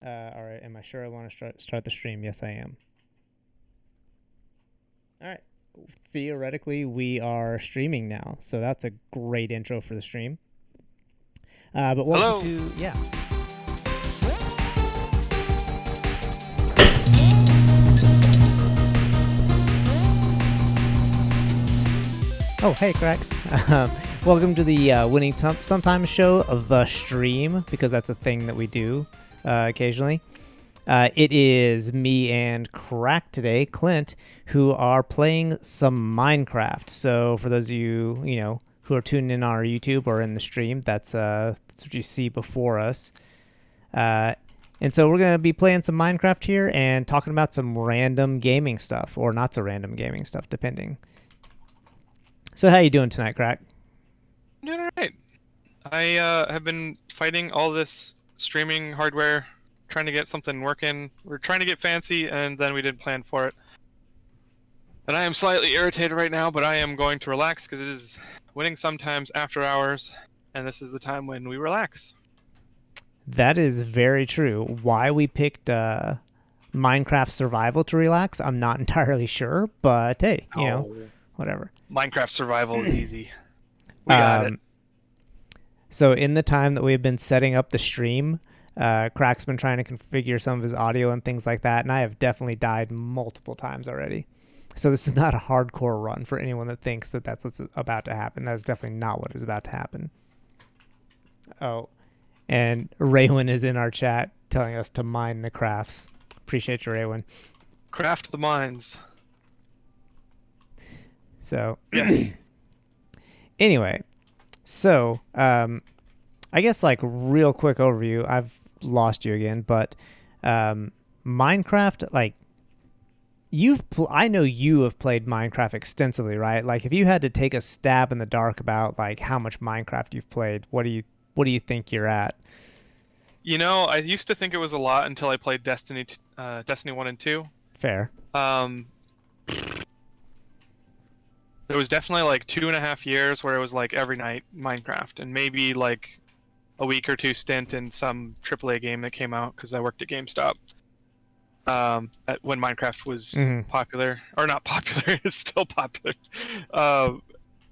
All right. Am I sure I want to start the stream? Yes, I am. All right. Theoretically, we are streaming now, so that's a great intro for the stream. But welcome Hello. to Oh, hey, Craig. Welcome to the Winning Sometimes show of the stream, because that's a thing that we do occasionally. It is me and Crack today, Clint, who are playing some Minecraft. So for those of you, who are tuning in on our YouTube or in the stream, that's what you see before us. And so we're going to be playing some Minecraft here and talking about some random gaming stuff, or not so random gaming stuff, depending. So how you doing tonight, Crack? I'm doing alright. I have been fighting all this streaming hardware, trying to get something working. We're trying to get fancy, and then we didn't plan for it. And I am slightly irritated right now, but I am going to relax because it is winning sometimes after hours, and this is the time when we relax. That is very true. Why we picked Minecraft Survival to relax, I'm not entirely sure, but hey, whatever. Minecraft Survival is easy. We got it. So in the time that we've been setting up the stream, Crack's been trying to configure some of his audio and things like that, and I have definitely died multiple times already. So this is not a hardcore run for anyone that thinks that that's what's about to happen. That's definitely not what is about to happen. Oh, and Raywin is in our chat telling us to mine the crafts. Appreciate you, Raywin. Craft the mines. So, anyway, so I guess like real quick overview. I've lost you again, but Minecraft, like I know you have played Minecraft extensively, right? Like, if you had to take a stab in the dark about like how much Minecraft you've played, what do you think you're at? I used to think it was a lot until I played Destiny 1 and 2. Fair. There was definitely like 2.5 years where it was like every night Minecraft, and maybe like a week or two stint in some AAA game that came out because I worked at GameStop. When Minecraft was popular, or not popular, it's still popular.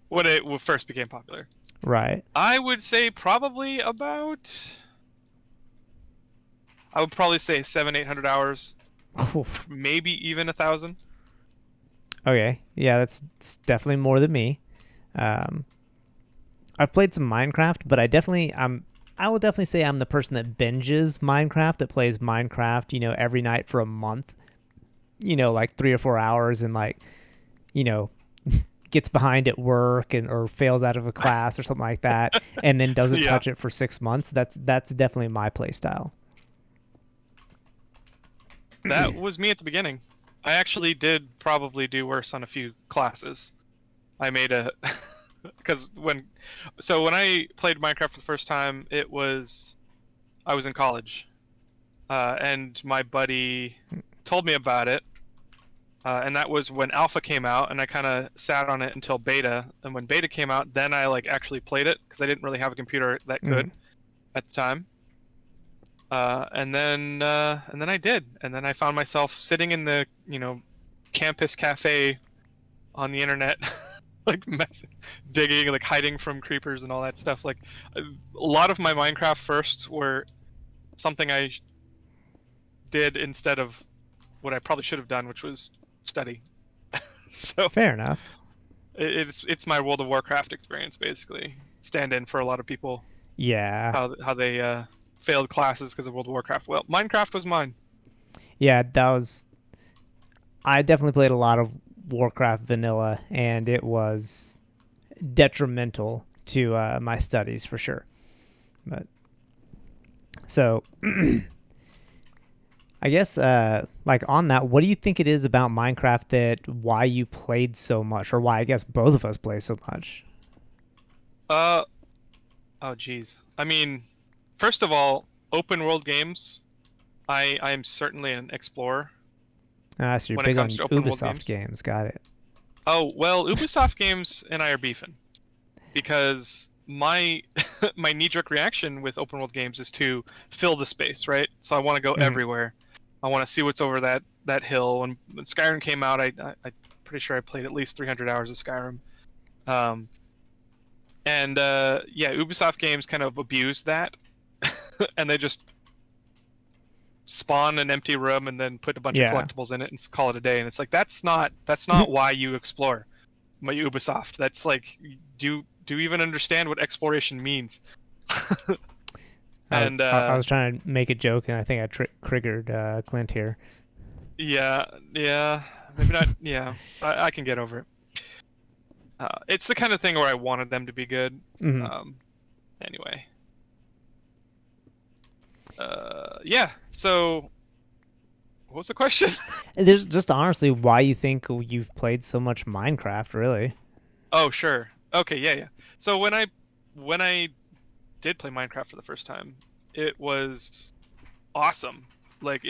When it first became popular. Right. I would say probably about. I would probably say 700-800 hours, maybe even 1,000. Okay, yeah, that's definitely more than me. I've played some Minecraft, but I will definitely say I'm the person that binges Minecraft, that plays Minecraft, every night for a month, like 3 or 4 hours, and like, gets behind at work or fails out of a class or something like that, and then doesn't touch it for 6 months. That's definitely my play style. That was me at the beginning. I actually did probably do worse on a few classes. I made because when I played Minecraft for the first time, I was in college, and my buddy told me about it, and that was when Alpha came out, and I kind of sat on it until Beta, and when Beta came out, then I like actually played it because I didn't really have a computer that good at the time. And then I did, and then I found myself sitting in the campus cafe on the internet, like digging, like hiding from creepers and all that stuff. Like a lot of my Minecraft firsts were something I did instead of what I probably should have done, which was study. So fair enough. It's my World of Warcraft experience, basically. Stand in for a lot of people. Yeah. How they failed classes because of World of Warcraft. Well, Minecraft was mine. Yeah, I definitely played a lot of Warcraft vanilla, and it was detrimental to my studies for sure. But so I guess like on that, what do you think it is about Minecraft that why you played so much, or why I guess both of us play so much? Oh geez. I mean, first of all, open world games, I am certainly an explorer. So you're big on Ubisoft games. Got it. Oh, well, Ubisoft games and I are beefing. Because my my knee-jerk reaction with open world games is to fill the space, right? So I want to go everywhere. I want to see what's over that hill. When Skyrim came out, I'm pretty sure I played at least 300 hours of Skyrim. Yeah, Ubisoft games kind of abused that, and they just spawn an empty room and then put a bunch of collectibles in it and call it a day. And it's like that's not why you explore. My Ubisoft. That's like, do you even understand what exploration means? I was trying to make a joke, and I think I triggered Clint here. Yeah, maybe not. Yeah, I can get over it. It's the kind of thing where I wanted them to be good. Anyway. Yeah. So, what was the question? There's just honestly why you think you've played so much Minecraft, really. Oh, sure. Okay, yeah. So when I did play Minecraft for the first time, it was awesome. Like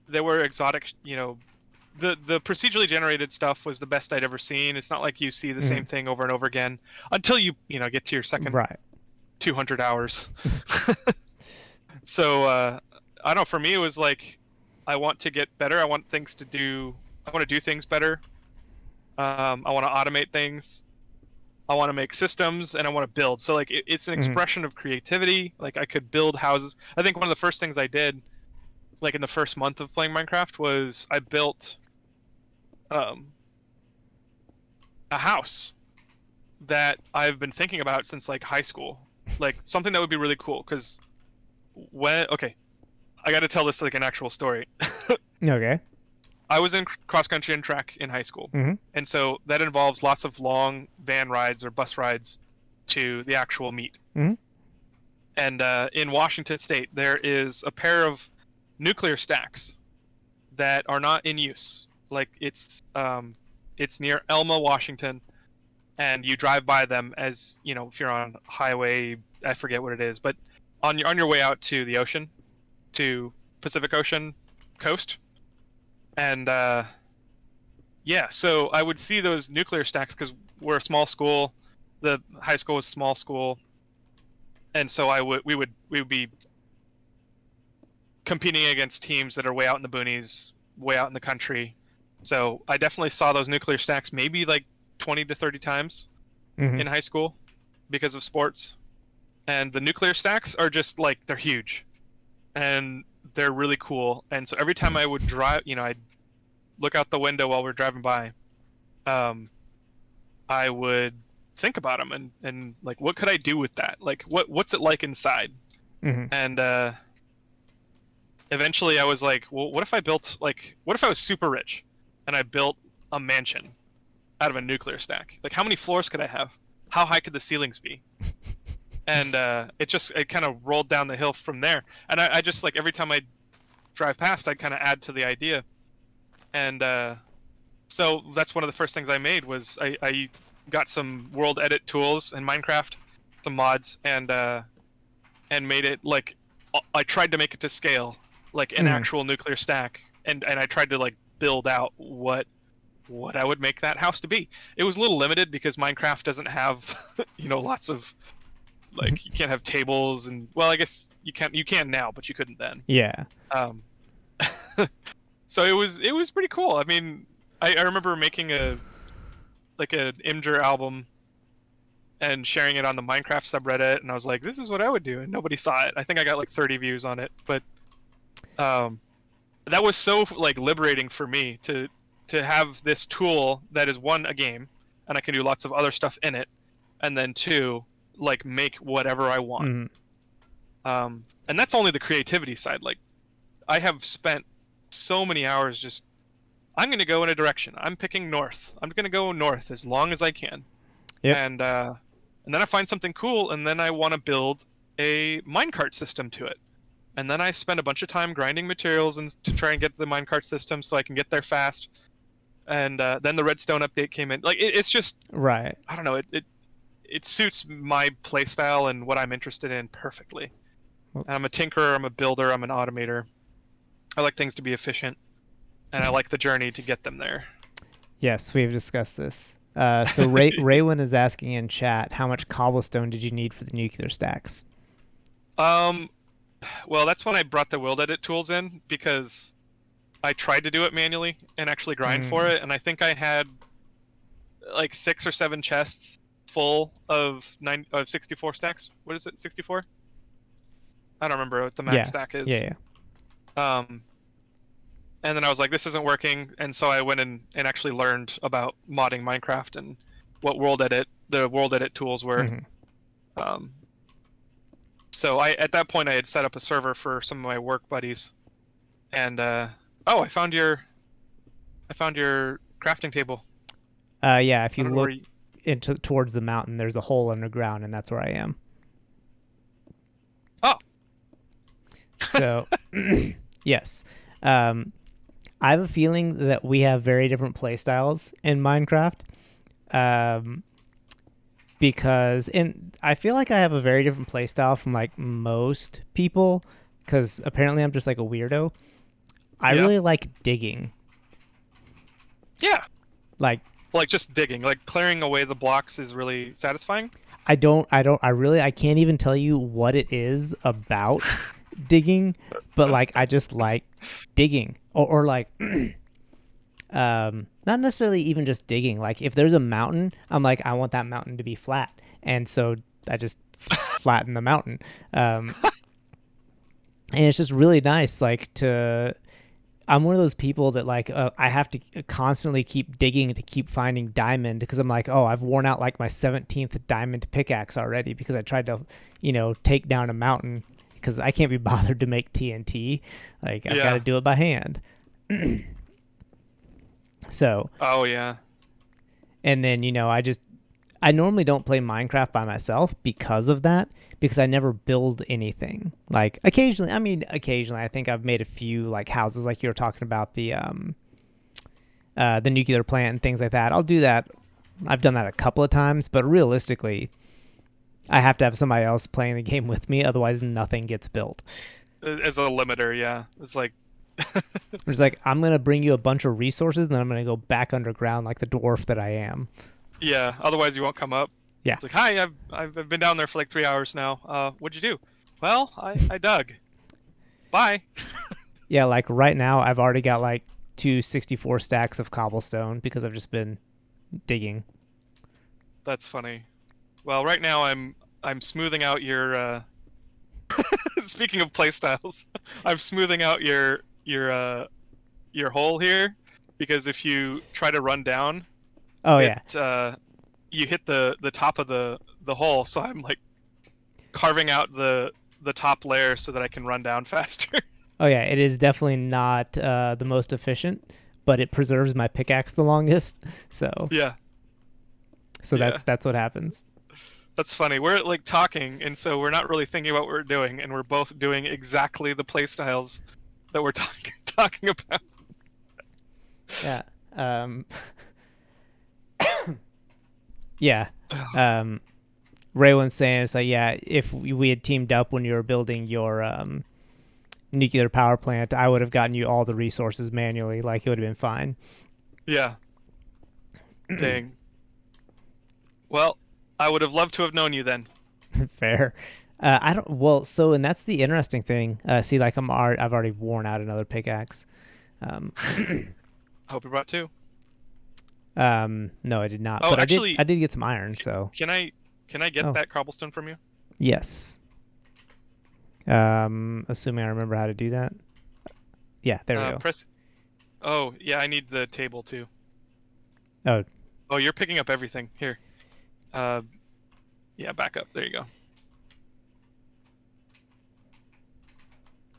there were exotic, the procedurally generated stuff was the best I'd ever seen. It's not like you see the same thing over and over again until you get to your second 200 hours. So I don't know. For me, it was like I want to get better. I want to do things better. I want to automate things. I want to make systems, and I want to build. So like it's an expression of creativity. Like I could build houses. I think one of the first things I did, like in the first month of playing Minecraft, was I built a house that I've been thinking about since like high school. Like something that would be really cool, because I got to tell this like an actual story. Okay. I was in cross country and track in high school, and so that involves lots of long van rides or bus rides to the actual meet. And in Washington State, there is a pair of nuclear stacks that are not in use. Like it's near Elma, Washington, and you drive by them as if you're on highway, I forget what it is, but on your way out to the ocean, to Pacific Ocean coast. And so I would see those nuclear stacks because we're a small school. The high school was a small school, and so we would be competing against teams that are way out in the boonies, way out in the country. So I definitely saw those nuclear stacks maybe like 20 to 30 times in high school because of sports. And the nuclear stacks are just like, they're huge, and they're really cool. And so every time I would drive, I'd look out the window while we're driving by, I would think about them and like, what could I do with that? Like, what's it like inside? And eventually I was like, well, what if I was super rich and I built a mansion out of a nuclear stack? Like, how many floors could I have? How high could the ceilings be? And it kind of rolled down the hill from there. And I just, like, every time I drive past, I'd kind of add to the idea. And so that's one of the first things I made was I got some world edit tools in Minecraft, some mods, and made it like, I tried to make it to scale, like an actual nuclear stack. And I tried to like build out what I would make that house to be. It was a little limited because Minecraft doesn't have lots of, like, you can't have tables, and well, I guess you can now, but you couldn't then. Yeah. So it was pretty cool. I mean, I remember making an Imgur album and sharing it on the Minecraft subreddit, and I was like, this is what I would do, and nobody saw it. I think I got like 30 views on it, but that was so like liberating for me to have this tool that is, one, a game, and I can do lots of other stuff in it, and then two, like, make whatever I want. And that's only the creativity side. Like, I have spent so many hours just, I'm going to go in a direction. I'm picking north. I'm going to go north as long as I can. Yep. And then I find something cool, and then I want to build a minecart system to it. And then I spend a bunch of time grinding materials to try and get the minecart system so I can get there fast. And then the redstone update came in. Like, it's just, right. I don't know. It suits my playstyle and what I'm interested in perfectly. I'm a tinkerer, I'm a builder, I'm an automator. I like things to be efficient, and I like the journey to get them there. Yes, we've discussed this. So Raywin is asking in chat, how much cobblestone did you need for the nuclear stacks? Well, that's when I brought the world edit tools in, because I tried to do it manually and actually grind for it, and I think I had like 6 or 7 chests full of 64 stacks. What is it? 64? I don't remember what the max stack is. Yeah. And then I was like, this isn't working, and so I went in and actually learned about modding Minecraft and what the world edit tools were. So at that point I had set up a server for some of my work buddies, and I found your crafting table. Yeah, if you look towards the mountain, there's a hole underground, and that's where I am. Oh. So, yes. I have a feeling that we have very different play styles in Minecraft. Because I feel like I have a very different play style from like most people, because apparently I'm just like a weirdo. I really like digging. Yeah. Like just digging, like clearing away the blocks is really satisfying. I can't even tell you what it is about digging, but like I just like digging or like not necessarily even just digging. Like if there's a mountain, I'm like, I want that mountain to be flat, and so I just flatten the mountain. And it's just really nice, like I'm one of those people that like I have to constantly keep digging to keep finding diamond, because I'm like, oh, I've worn out like my 17th diamond pickaxe already because I tried to, take down a mountain, because I can't be bothered to make TNT. Like I've got to do it by hand. So. Oh yeah. And then I normally don't play Minecraft by myself because of that, because I never build anything. Like occasionally I think I've made a few like houses, like you were talking about the nuclear plant and things like that. I'll do that. I've done that a couple of times, but realistically, I have to have somebody else playing the game with me, otherwise nothing gets built. As a limiter, yeah. It's like it's like, I'm gonna bring you a bunch of resources, and then I'm gonna go back underground like the dwarf that I am. Yeah, otherwise you won't come up. Yeah. It's like, hi, I've been down there for like 3 hours now. What'd you do? Well, I dug. Bye. Yeah, like right now I've already got like 264 stacks of cobblestone because I've just been digging. That's funny. Well, right now I'm smoothing out your speaking of playstyles, I'm smoothing out your hole here, because if you try to run down, you hit the top of the hole, so I'm like carving out the top layer so that I can run down faster. Oh yeah, it is definitely not the most efficient, but it preserves my pickaxe the longest. So yeah. So that's what happens. That's funny. We're like talking, and so we're not really thinking about what we're doing, and we're both doing exactly the play styles that we're talking about. Yeah. Yeah. Raywan's saying it's like, yeah, if we had teamed up when you were building your nuclear power plant, I would have gotten you all the resources manually. Like, it would have been fine. Yeah. Dang. Well, I would have loved to have known you then. Fair. I don't. Well, so, and that's the interesting thing. See, like I've already worn out another pickaxe. I hope you brought 2. No, I did not. Oh, but actually, I did get some iron. So can I get that cobblestone from you? Yes. Assuming I remember how to do that. Yeah, there we go. Press. Oh yeah, I need the table too. Oh. Oh, you're picking up everything here. Yeah, back up. There you go.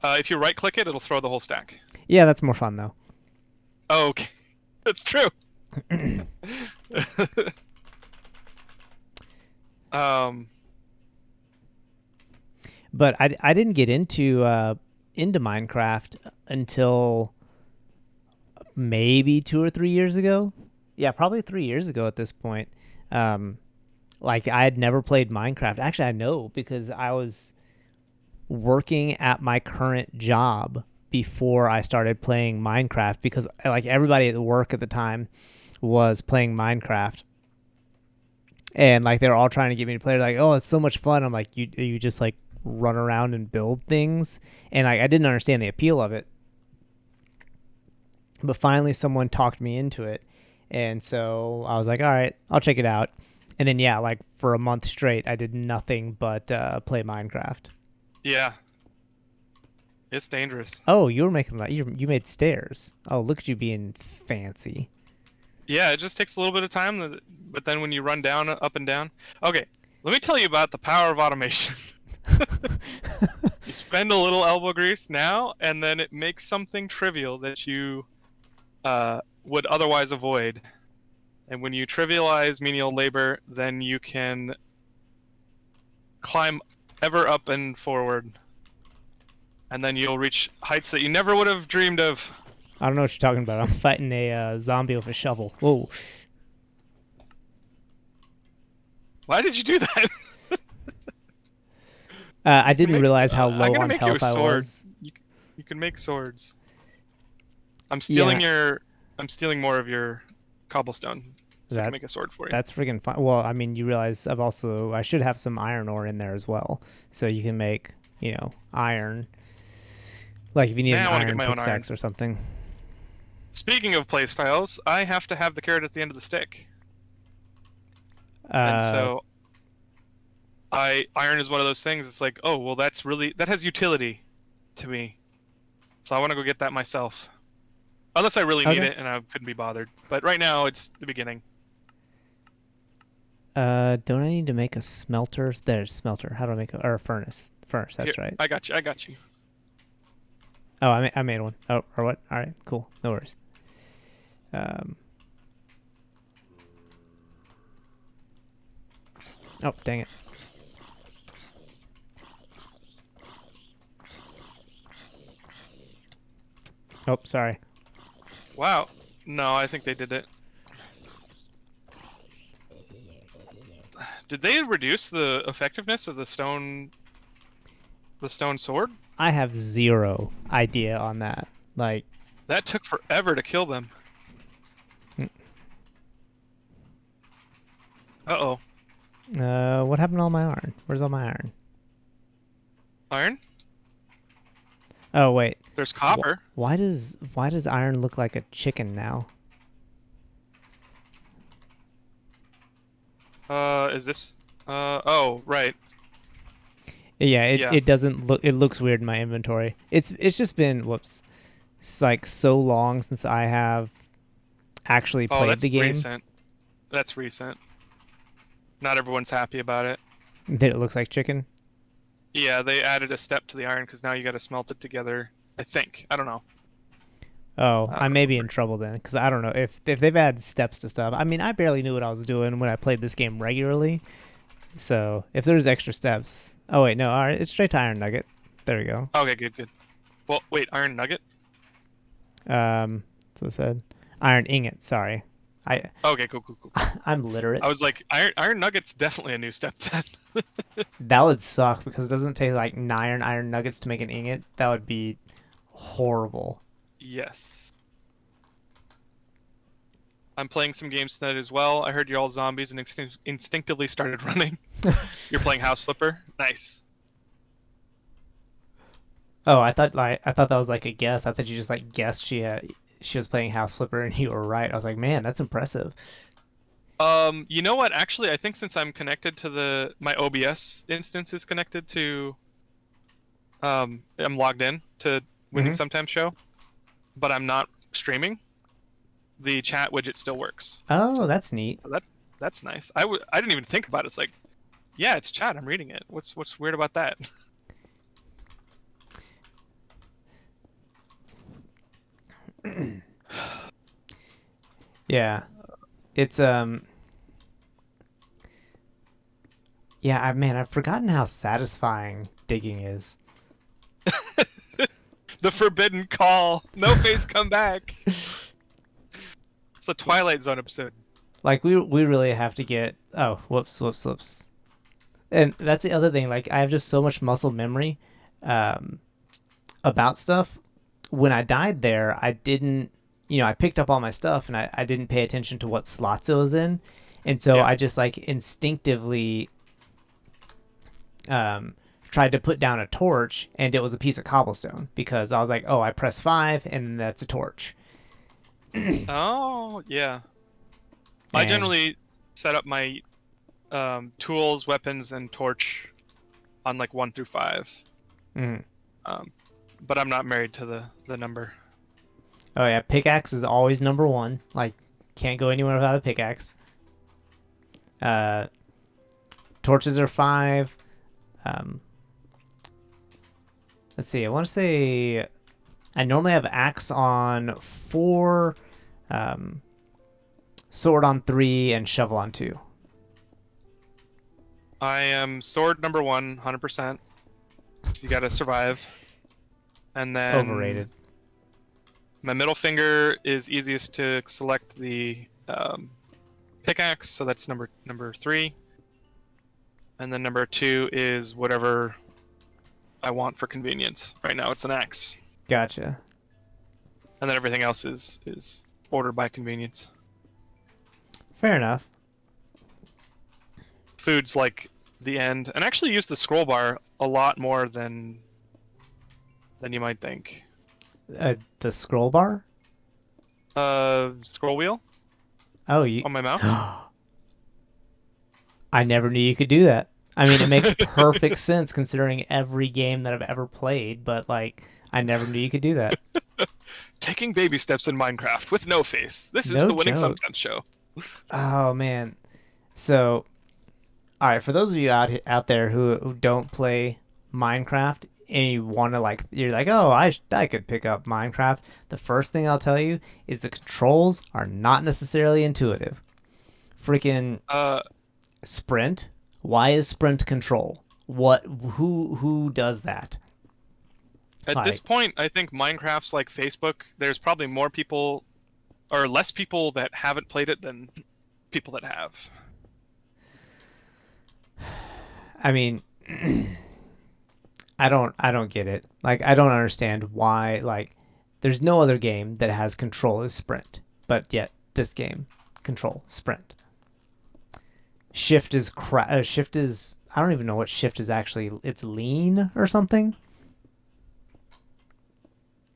If you right-click it, it'll throw the whole stack. Yeah, that's more fun though. Oh, okay. That's true. But I didn't get into Minecraft until maybe 2 or 3 years ago. Yeah, probably 3 years ago at this point. Like, I had never played Minecraft. Actually, I know, because I was working at my current job before I started playing Minecraft, because like everybody at work at the time was playing Minecraft. and like they're all trying to get me to play. They're like, oh, it's so much fun. I'm like, you just like run around and build things, and like I didn't understand the appeal of it. But finally, someone talked me into it, and so I was like, all right, I'll check it out. And then yeah, like for a month straight, I did nothing but play Minecraft. Yeah. It's dangerous. Oh, you were making that. You made stairs. Oh, look at you being fancy. Yeah, it just takes a little bit of time, but then when you run down, up and down. Okay, let me tell you about the power of automation. You spend a little elbow grease now, and then it makes something trivial that you would otherwise avoid. And when you trivialize menial labor, then you can climb ever up and forward. And then you'll reach heights that you never would have dreamed of. I don't know what you're talking about. I'm fighting a zombie with a shovel. Whoa. Why did you do that? I didn't realize how I'm low gonna on make you a health I sword. was. You can make swords. I'm stealing I'm stealing more of your cobblestone, so I can make a sword for you. That's freaking fun. Well, I mean, you realize I should have some iron ore in there as well, so you can make iron. Like if you need an iron pickaxe or something. Speaking of playstyles, I have to have the carrot at the end of the stick. And so iron is one of those things. It's like, oh, well, that has utility to me. So I want to go get that myself. Unless I really need it and I couldn't be bothered. But right now, it's the beginning. Don't I need to make a smelter? There's smelter. How do I make a furnace? Furnace, that's Here, right. I got you. Oh, I made one. Oh, or what? All right, cool. No worries. Oh, dang it. Oh, sorry. Wow. No, I think they did it. Did they reduce the effectiveness of the stone sword? I have zero idea on that. Like, that took forever to kill them. Uh-oh. What happened to all my iron? Where's all my iron? Iron? Oh, wait. There's copper. Why does iron look like a chicken now? Is this? Oh, right. Yeah, it doesn't look. It looks weird in my inventory. It's just been it's like so long since I have actually played the game. Recent. That's recent. Not everyone's happy about it. That it looks like chicken. Yeah, they added a step to the iron because now you got to smelt it together. I think. I don't know. Oh, I may be in trouble then, because I don't know if they've added steps to stuff. I mean, I barely knew what I was doing when I played this game regularly. So if there's extra steps, oh wait, no, all right, it's straight to iron nugget. There we go. Okay, good. Well, wait, iron nugget. That's what it said. Iron ingot. Sorry. Okay, cool. I'm literate. I was like, iron nugget's definitely a new step then. That would suck because it doesn't take like 9 iron nuggets to make an ingot. That would be horrible. Yes. I'm playing some games tonight as well. I heard you're all zombies and instinctively started running. You're playing House Flipper. Nice. Oh, I thought that was like a guess. I thought you just like guessed she was playing House Flipper and you were right. I was like, man, that's impressive. You know what? Actually, I think since I'm connected to my OBS instance is connected to, I'm logged in to Winning Sometimes Show, but I'm not streaming. The chat widget still works. Oh, that's neat. So that's nice. I didn't even think about it. It's like, yeah, it's chat. I'm reading it. What's weird about that? Yeah. It's yeah, man, I've forgotten how satisfying digging is. The forbidden call. No face come back. It's the Twilight Zone episode. Like we really have to get whoops. And that's the other thing, like I have just so much muscle memory about stuff. When I died there, I didn't I picked up all my stuff and I didn't pay attention to what slots it was in. And so Yeah. I just like instinctively tried to put down a torch, and it was a piece of cobblestone because I was like, oh, I press 5 and that's a torch. Oh, yeah. I And generally set up my tools, weapons, and torch on like 1 through 5. mm, But I'm not married to the number. oh yeah, pickaxe is always number 1. Like, can't go anywhere without a pickaxe. Uh, torches are 5. Let's see. I want to say I normally have axe on 4, sword on 3, and shovel on 2. I am sword number 1, 100%. You gotta survive. And then Overrated. my middle finger is easiest to select the pickaxe, so that's number 3. And then number 2 is whatever I want for convenience. Right now it's an axe. Gotcha. And then everything else is ordered by convenience. Fair enough. Food's like the end, and I actually use the scroll bar a lot more than you might think. The scroll bar? Scroll wheel Oh, you. on my mouse. I never knew you could do that. I mean, it makes perfect sense considering every game that I've ever played, but like, I never knew you could do that. Taking baby steps in Minecraft with no face. This is No the Winning joke. Sometimes show. Oh man. So, all right, for those of you out there who don't play Minecraft and you want to like, you're like, oh, I could pick up Minecraft. The first thing I'll tell you is the controls are not necessarily intuitive. Freaking sprint. Why is sprint control? What? Who does that? At this point, I think Minecraft's like Facebook. There's probably more people, or less people that haven't played it than people that have. I mean, I don't get it. Like, I don't understand why. Like, there's no other game that has control as sprint, but yet this game control sprint. Shift is shift is I don't even know what shift is actually. It's lean or something.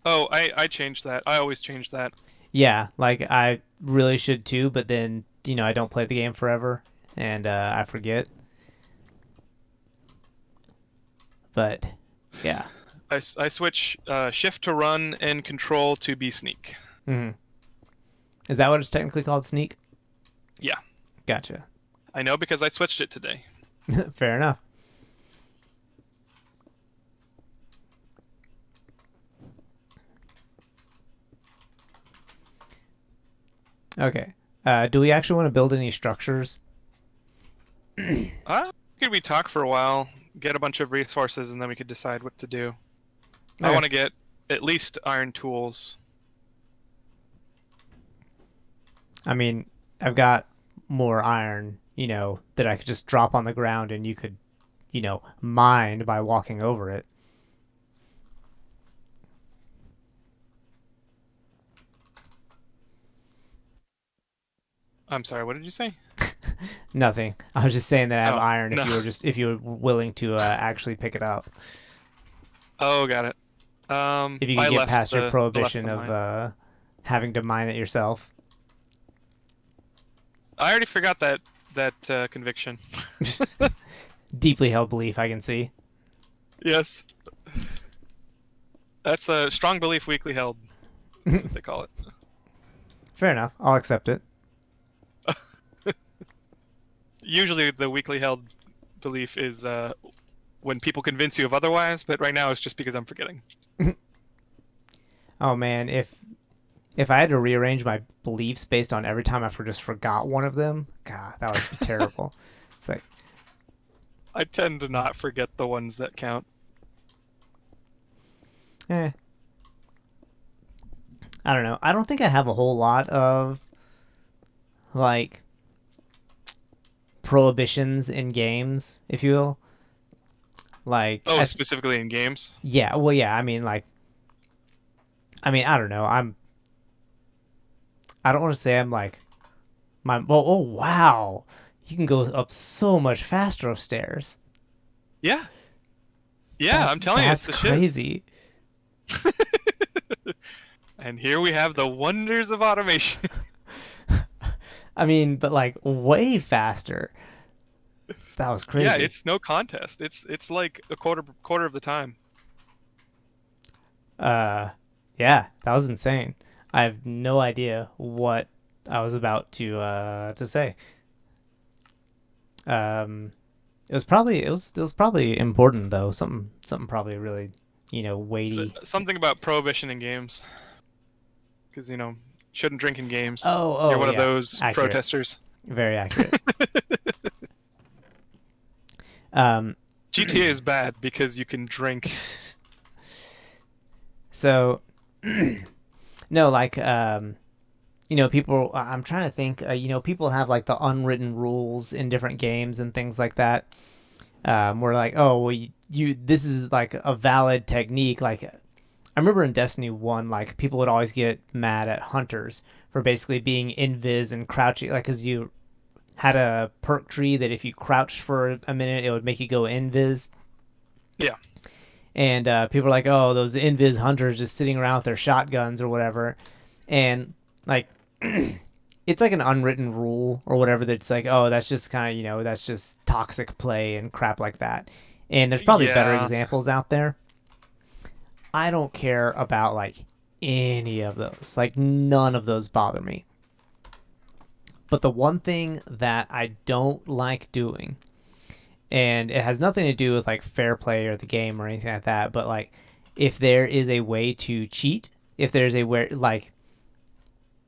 Oh, I changed that. I always change that. Yeah, like I really should too, but then I don't play the game forever and I forget. But yeah. I switch shift to run and control to be sneak. Mm-hmm. Is that what it's technically called, sneak? Yeah. Gotcha. I know because I switched it today. Fair enough. Okay. Do we actually want to build any structures? Could we talk for a while, get a bunch of resources, and then we could decide what to do. Okay. I want to get at least iron tools. I mean, I've got more iron, that I could just drop on the ground and you could, mine by walking over it. I'm sorry, what did you say? Nothing. I was just saying that I have Oh, iron no. if you were willing to actually pick it up. Oh, got it. If you I could get left past your the prohibition left of having to mine it yourself. I already forgot that conviction. Deeply held belief, I can see. Yes. That's a strong belief weakly held. That's what they call it. Fair enough. I'll accept it. Usually the weakly held belief is when people convince you of otherwise, but right now it's just because I'm forgetting. Oh man, if I had to rearrange my beliefs based on every time I just forgot one of them, God, that would be terrible. It's like, I tend to not forget the ones that count. I don't know. I don't think I have a whole lot of like prohibitions in games, if you will. Like, Oh, specifically in games? yeah, well, yeah. I mean, I don't know. I don't want to say I'm like Oh wow, you can go up so much faster upstairs. Yeah. Yeah, I'm telling you, it's That's the shiz. crazy. And here we have the wonders of automation. I mean, but like way faster. That was Yeah, crazy. it's no contest. It's like a quarter of the time. Uh, yeah, that was insane. I have no idea what I was about to say. Um, it was probably important though. Something probably really So, weighty. something about prohibition in games, because shouldn't drink in games. Oh You're oh one of yeah, those accurate, protesters. very accurate. Um, GTA is bad because you can drink. so no, like people. I'm trying to think. People have like the unwritten rules in different games and things like that. Where like, oh, well, this is like a valid technique. Like, I remember in Destiny 1, like people would always get mad at hunters for basically being invis and crouching, like, because you had a perk tree that if you crouched for a minute, it would make you go invis. Yeah. And people are like, oh, those invis hunters just sitting around with their shotguns or whatever. And like, it's like an unwritten rule or whatever that's like, oh, that's just kind of, that's just toxic play and crap like that. And there's probably better Yeah. examples out there. I don't care about like any of those. Like, none of those bother me. But the one thing that I don't like doing, and it has nothing to do with like fair play or the game or anything like that, but like if there is a way to cheat, if there's a way, like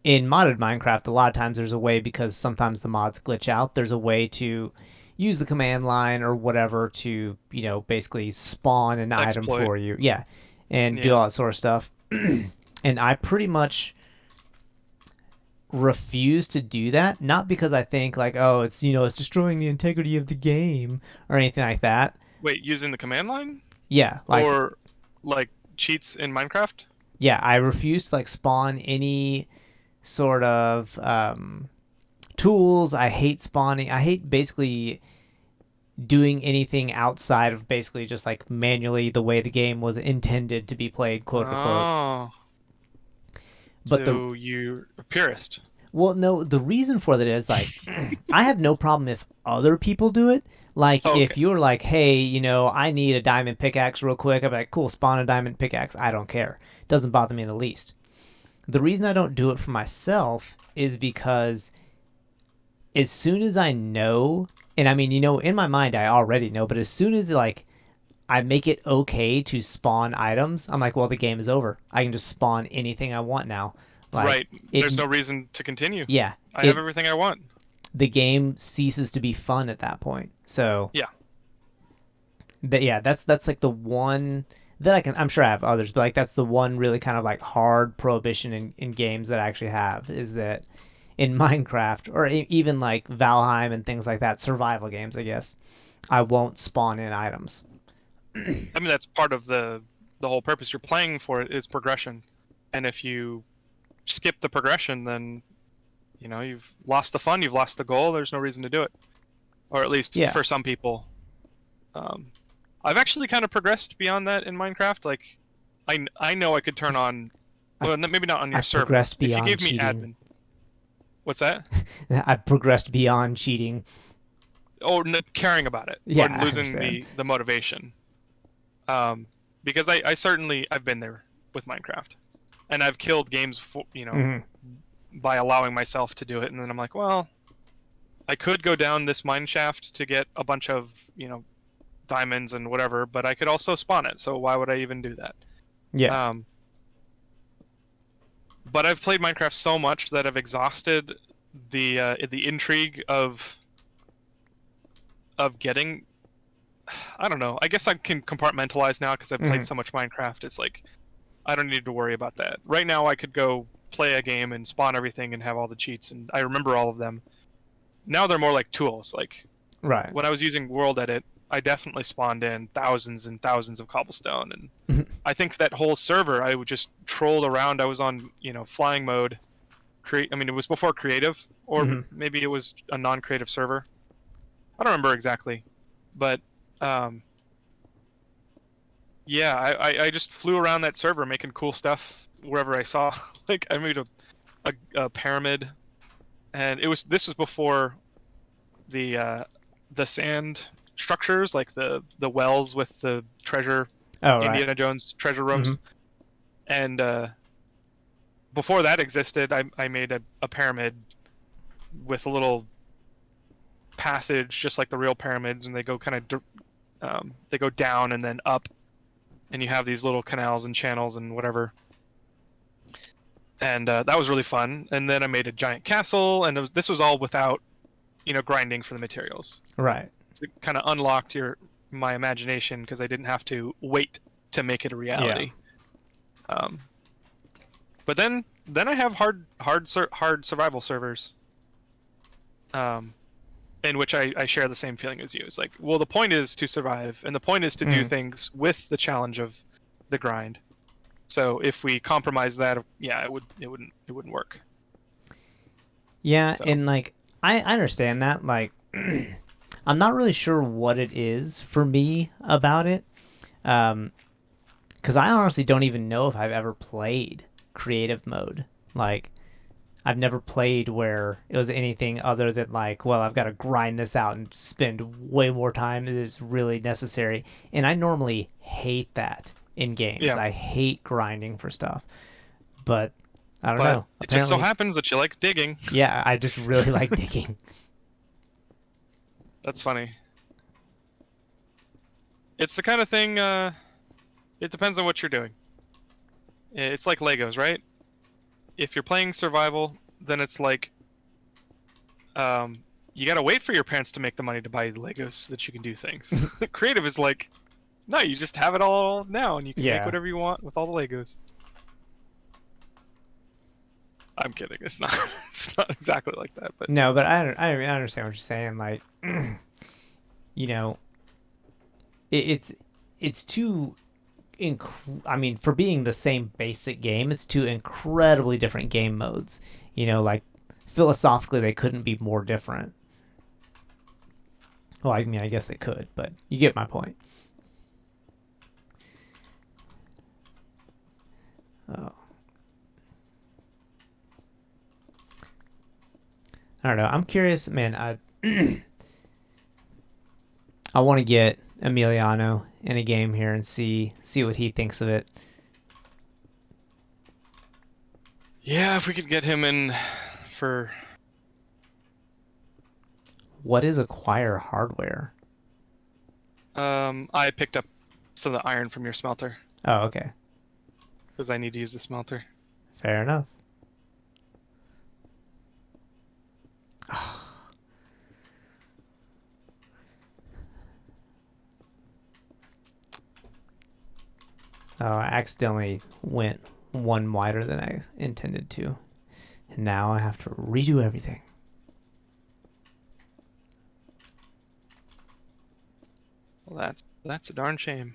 in modded Minecraft, a lot of times there's a way, because sometimes the mods glitch out, there's a way to use the command line or whatever to, basically spawn an item Exploit. for you. Yeah. And do Yeah. all that sort of stuff. And I pretty much refuse to do that, not because I think like, oh, it's destroying the integrity of the game or anything like that. Wait, using the command line Yeah, like, or like cheats in Minecraft? yeah, I refuse to like spawn any sort of tools. I hate spawning. I hate basically doing anything outside of basically just like manually the way the game was intended to be played, quote unquote. Oh, But the so you're a purist. Well, no, the reason for that is like I have no problem if other people do it. Like Oh, if okay. you're like, hey, I need a diamond pickaxe real quick, I'm like, cool, spawn a diamond pickaxe. I don't care. It doesn't bother me in the least. The reason I don't do it for myself is because as soon as I know, and I mean, in my mind I already know, but as soon as like I make it okay to spawn items, I'm like, well, the game is over. I can just spawn anything I want now. Like Right. it, There's no reason to continue. yeah, I have it everything I want. the game ceases to be fun at that point. So Yeah. yeah, that's like the one that I'm sure I have others, but like that's the one really kind of like hard prohibition in games that I actually have, is that in Minecraft or even like Valheim and things like that, survival games, I guess, I won't spawn in items. I mean, that's part of the whole purpose. You're playing for it is progression. And if you skip the progression, then you've lost the fun, you've lost the goal. There's no reason to do it, or at least Yeah, for some people. Um, I've actually kind of progressed beyond that in Minecraft. Like, I know I could turn on, I've, well, maybe not on your I've server. progressed If you beyond gave me cheating. admin, what's that? I've progressed beyond cheating. Or caring about it, or Yeah, I losing understand. the motivation. Um, because I certainly I've been there with Minecraft, and I've killed games for, Hmm. by allowing myself to do it, and then I'm like, well, I could go down this mine shaft to get a bunch of diamonds and whatever, but I could also spawn it. So why would I even do that? Yeah. Um, but I've played Minecraft so much that I've exhausted the intrigue of getting. I don't know. I guess I can compartmentalize now because I've Hmm. played so much Minecraft. It's like I don't need to worry about that. Right now, I could go play a game and spawn everything and have all the cheats, and I remember all of them. Now they're more like tools. Like Right. when I was using World Edit, I definitely spawned in thousands and thousands of cobblestone, and I think that whole server I would just trolled around. I was on flying mode, I mean, it was before creative, or maybe it was a non-creative server. I don't remember exactly, but yeah, I just flew around that server making cool stuff wherever I saw. Like I made a pyramid, and this was before the sand structures, like the wells with the treasure, Oh, right. Indiana Jones treasure rooms, and before that existed, I made a pyramid with a little passage, just like the real pyramids, and they go kind of they go down and then up, and you have these little canals and channels and whatever. And that was really fun. And then I made a giant castle, and this was all without, grinding for the materials. Right. So it kind of unlocked my imagination because I didn't have to wait to make it a reality. Yeah. But then I have hard survival servers. In which I share the same feeling as you. It's like, well, the point is to survive, and the point is to do things with the challenge of the grind. So if we compromise that, yeah, it wouldn't work. Yeah, so. And like I understand that. Like, I'm not really sure what it is for me about it, because I honestly don't even know if I've ever played creative mode. Like, I've never played where it was anything other than like, well, I've got to grind this out and spend way more time than is really necessary. And I normally hate that in games. Yeah. I hate grinding for stuff. But I don't know. It just so happens that you like digging. Yeah, I just really like digging. That's funny. It's the kind of thing, it depends on what you're doing. It's like Legos, right? If you're playing survival, then it's like, you gotta wait for your parents to make the money to buy the Legos so that you can do things. Creative is like, no, you just have it all now, and you can make whatever you want with all the Legos. I'm kidding. It's not. It's not exactly like that. But no, but I understand what you're saying. Like, it's too. I mean, for being the same basic game, it's two incredibly different game modes. Like philosophically, they couldn't be more different. Well, I mean, I guess they could, but you get my point. Oh. I don't know. I'm curious, man. I want to get Emiliano in a game here and see what he thinks of it. Yeah, if we could get him in for... What is acquire hardware? I picked up some of the iron from your smelter. Oh, okay. Because I need to use the smelter. Fair enough. Oh, I accidentally went one wider than I intended to. And now I have to redo everything. Well, that's a darn shame.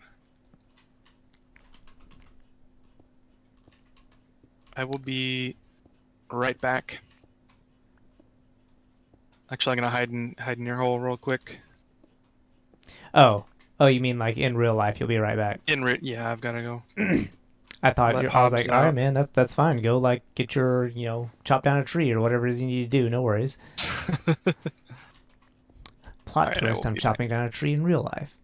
I will be right back. Actually, I'm gonna hide in your hole real quick. Oh, you mean like in real life? You'll be right back. Yeah, I've gotta go. I thought I was like, all right, man, that's fine. Go like get your chop down a tree or whatever it is you need to do. No worries. Plot twist: I'm chopping down a tree in real life.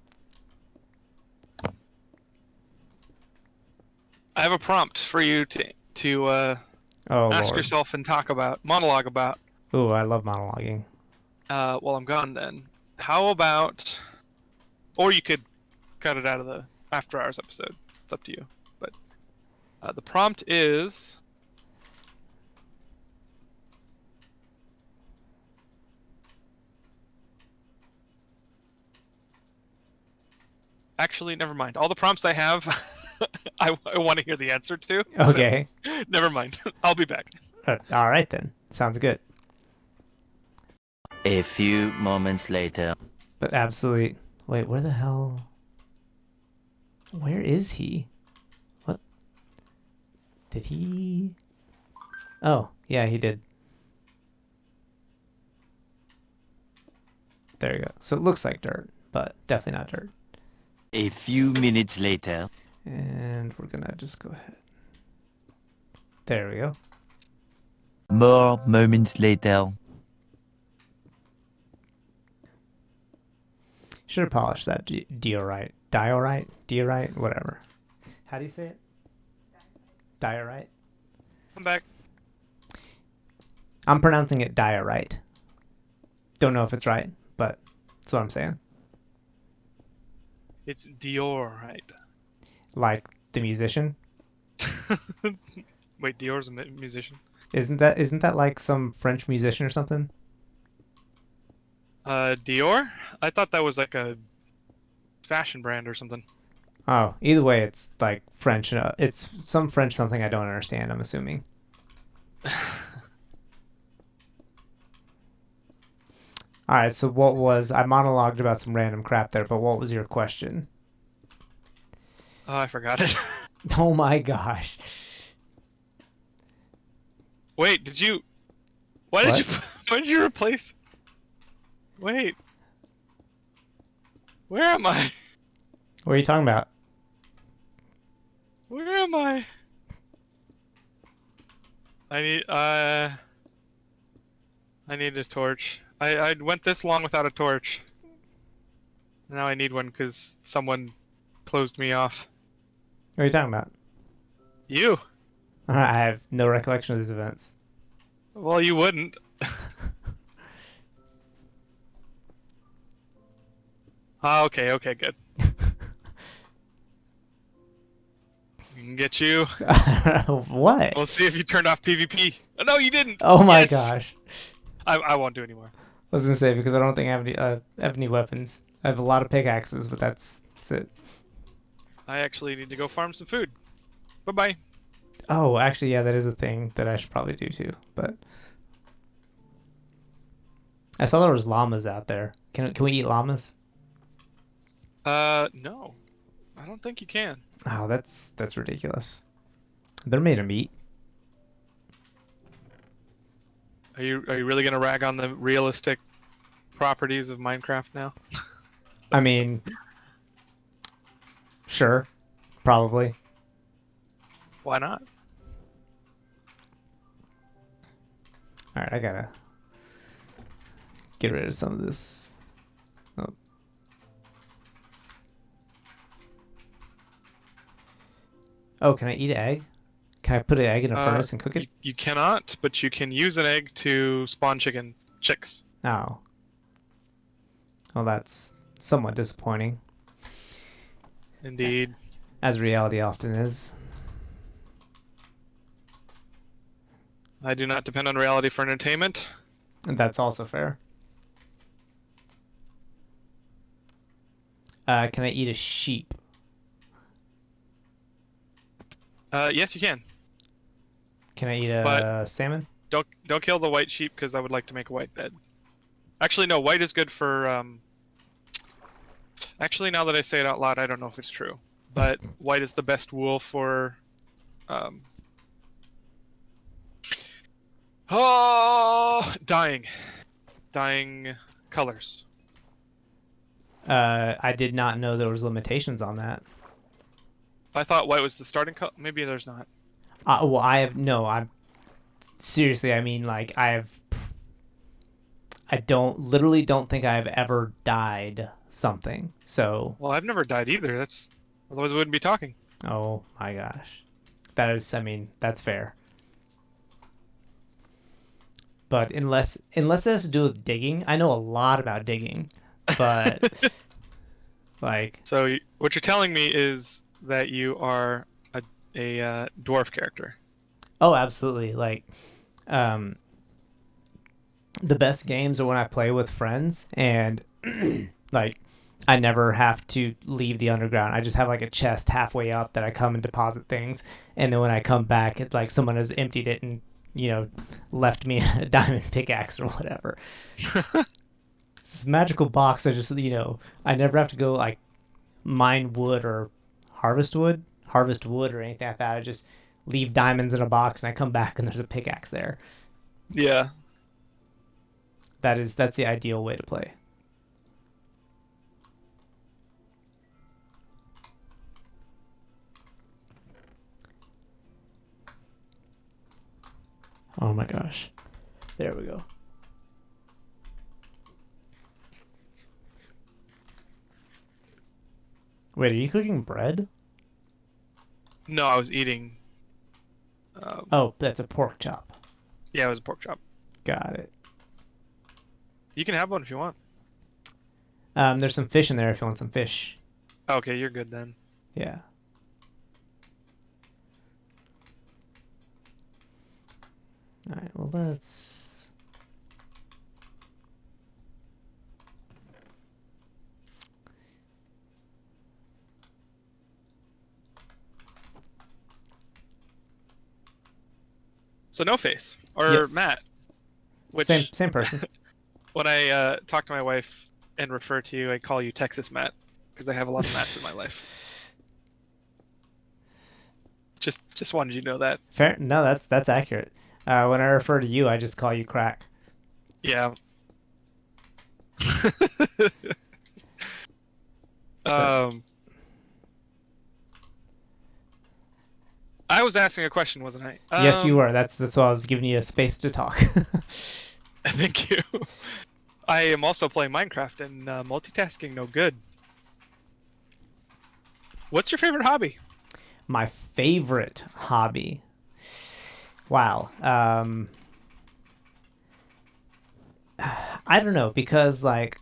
I have a prompt for you to ask yourself and monologue about. Ooh, I love monologuing. Well, I'm gone then. How about, or you could cut it out of the after hours episode. It's up to you. But the prompt is, actually, never mind. All the prompts I have, I want to hear the answer to. Okay. So, never mind. I'll be back. All right then. Sounds good. A few moments later. But absolutely. Wait, where the hell? Where is he? What? Did he? Oh, yeah, he did. There you go. So it looks like dirt, but definitely not dirt. A few minutes later. And we're going to just go ahead. There we go. More moments later. Should have polished that diorite. Diorite? Diorite? Whatever. How do you say it? Diorite? I'm back. I'm pronouncing it diorite. Don't know if it's right, but that's what I'm saying. It's Dior, right? Like the musician? Wait, Dior's a musician? Isn't that like some French musician or something? Dior? I thought that was like a fashion brand or something. Oh, either way, it's like French. It's some French something I don't understand, I'm assuming. All right, so I monologued about some random crap there, but what was your question? Oh, I forgot it. Oh my gosh. Wait, why did you replace? Wait. Where am I? What are you talking about? Where am I? I need a torch. I went this long without a torch. Now I need one because someone closed me off. What are you talking about? You? All right, I have no recollection of these events. Well, you wouldn't. Okay, good. We can get you. What? We'll see if you turned off PvP. Oh, no, you didn't. Oh my Yes! gosh. I won't do anymore. I was gonna say because I don't think I have any weapons. I have a lot of pickaxes, but that's it. I actually need to go farm some food. Bye-bye. Oh, actually, yeah, that is a thing that I should probably do too. But I saw there was llamas out there. Can we eat llamas? No. I don't think you can. Oh, that's ridiculous. They're made of meat. Are you really gonna rag on the realistic properties of Minecraft now? I mean, sure, probably. Why not? All right, I gotta get rid of some of this. Oh. Oh, can I eat an egg? Can I put an egg in a furnace and cook it? You cannot, but you can use an egg to spawn chicks. Oh. Well, that's somewhat disappointing, Indeed. as reality often is. I do not depend on reality for entertainment. And that's also fair. Can I eat a sheep? Yes, you can. Can I eat a salmon? Don't kill the white sheep because I would like to make a white bed. Actually, no. White is good for. Actually, now that I say it out loud, I don't know if it's true, but white is the best wool for. Dyeing colors. I did not know there was limitations on that. I thought white was the starting color. Maybe there's not. Well, I'm seriously. I mean, like I literally don't think I've ever dyed something. So. Well, I've never dyed either. Otherwise we wouldn't be talking. Oh my gosh, that is. I mean, that's fair. But unless it has to do with digging, I know a lot about digging, but like. So what you're telling me is that you are a dwarf character. Oh, absolutely. Like, the best games are when I play with friends and like I never have to leave the underground. I just have like a chest halfway up that I come and deposit things, and then when I come back, it's like someone has emptied it and left me a diamond pickaxe or whatever. It's this magical box. I just I never have to go like mine wood or harvest wood or anything like that. I just leave diamonds in a box and I come back and there's a pickaxe there. Yeah. That's the ideal way to play. Oh my gosh. There we go. Wait, are you cooking bread? No, I was eating. Oh, that's a pork chop. Yeah, it was a pork chop. Got it. You can have one if you want. There's some fish in there if you want some fish. Okay, you're good then. Yeah. All right, well, let's... So no face or Yes. Matt. Which Same person. when I talk to my wife and refer to you, I call you Texas Matt because I have a lot of Matts in my life. Just wanted you to know that. Fair. No, that's accurate. When I refer to you, I just call you Crack. Yeah. I was asking a question, wasn't I? Yes, you were. That's why I was giving you a space to talk. Thank you. I am also playing Minecraft and multitasking no good. What's your favorite hobby? My favorite hobby. Wow. I don't know, because like,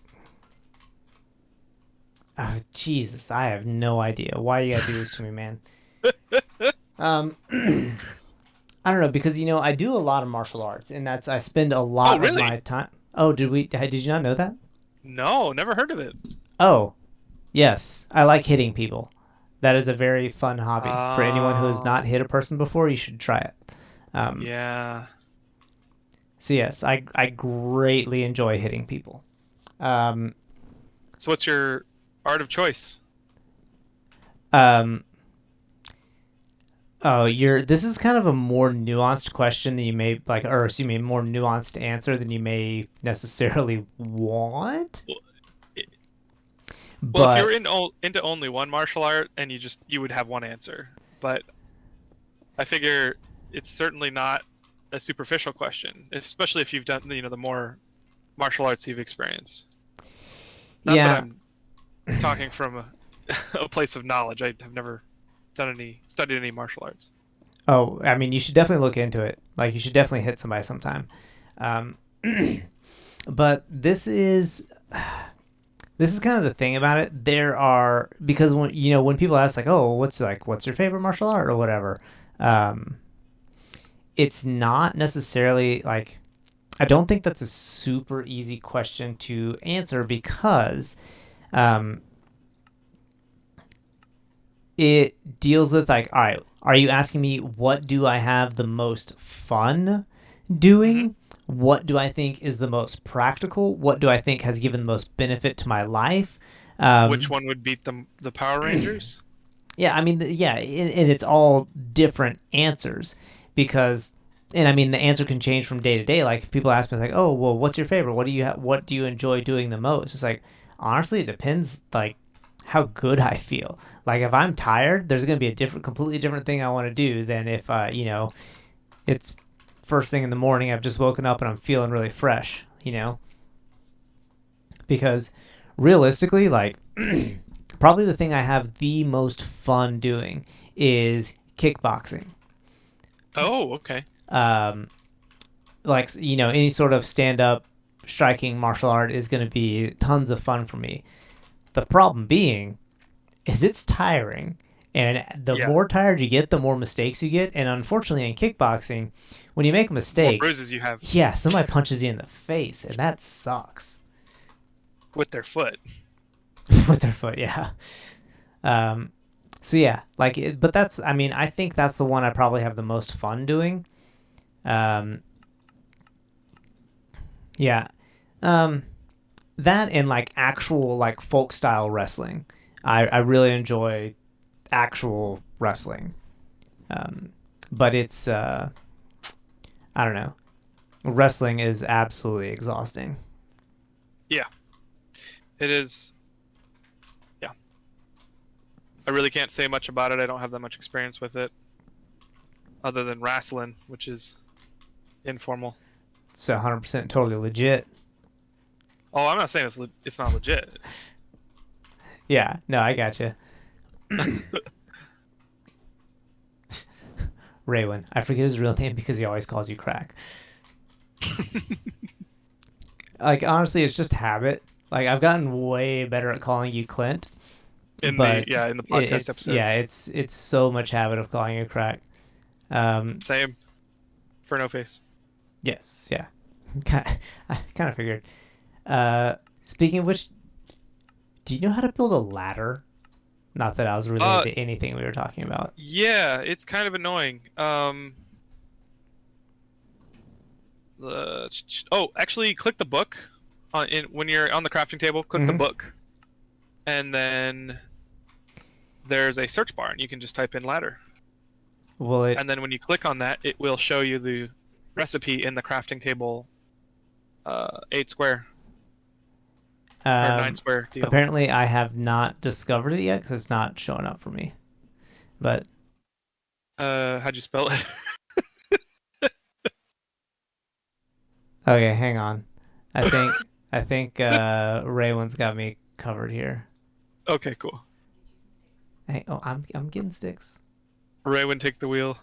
oh, Jesus, I have no idea. Why you gotta do this to me, man? I don't know, because I do a lot of martial arts, and I spend a lot really? of my time. Oh, did you not know that? No, never heard of it. Oh, yes, I like hitting people. That is a very fun hobby. For anyone who has Oh. not hit a person before, you should try it. Yeah. So yes, I greatly enjoy hitting people. So what's your art of choice? Oh, this is kind of a more nuanced question than you may like, or excuse me, more nuanced answer than you may necessarily want. Well, But if you were into only one martial art and you would have one answer. But I figure it's certainly not a superficial question, especially if you've done the more martial arts you've experienced. Not yeah, that I'm talking from a place of knowledge. I have never studied any martial arts. oh, I mean, you should definitely look into it. Like, you should definitely hit somebody sometime. But this is kind of the thing about it. Because when people ask like, oh, what's your favorite martial art or whatever, it's not necessarily like, I don't think that's a super easy question to answer, because it deals with like, all right, are you asking me what do I have the most fun doing? Mm-hmm. What do I think is the most practical? What do I think has given the most benefit to my life? Which one would beat the Power Rangers? Yeah, I mean, and it's all different answers, because, and I mean, the answer can change from day to day. Like, if people ask me like, oh, well, what's your favorite? What do you enjoy doing the most? It's like, honestly, it depends, like, how good I feel. Like, if I'm tired, there's going to be a completely different thing I want to do than if, it's first thing in the morning, I've just woken up and I'm feeling really fresh, because realistically, like, probably the thing I have the most fun doing is kickboxing. Oh, okay. Like, any sort of stand-up striking martial art is going to be tons of fun for me. The problem being is it's tiring, and the more tired you get, the more mistakes you get. And unfortunately, in kickboxing, when you make a mistake, more bruises you have. Yeah, somebody punches you in the face, and that sucks. With their foot. With their foot, yeah. So yeah, like, but that's, I mean, I think that's the one I probably have the most fun doing. Yeah. That and like actual like folk style wrestling. I really enjoy actual wrestling. But it's I don't know. Wrestling is absolutely exhausting. Yeah. It is. Yeah. I really can't say much about it. I don't have that much experience with it, other than wrestling, which is informal. It's 100% totally legit. Oh, I'm not saying it's not legit. Yeah, no, I gotcha. Raywin. I forget his real name because he always calls you Crack. Like, honestly, it's just habit. Like, I've gotten way better at calling you Clint, In but the podcast episodes. it's so much habit of calling you Crack. Same for No Face. Yes, yeah. I kind of figured. Speaking of which, do you know how to build a ladder? Not that I was related to anything we were talking about. Yeah, it's kind of annoying. Actually, click the book when you're on the crafting table. Click the book, and then there's a search bar, and you can just type in ladder. And then when you click on that, it will show you the recipe in the crafting table, 8 square. Or 9 square deal. Apparently, I have not discovered it yet because it's not showing up for me. But how'd you spell it? okay, hang on. I think Raywin's got me covered here. Okay, cool. Hey, I'm getting sticks. Raywin, take the wheel.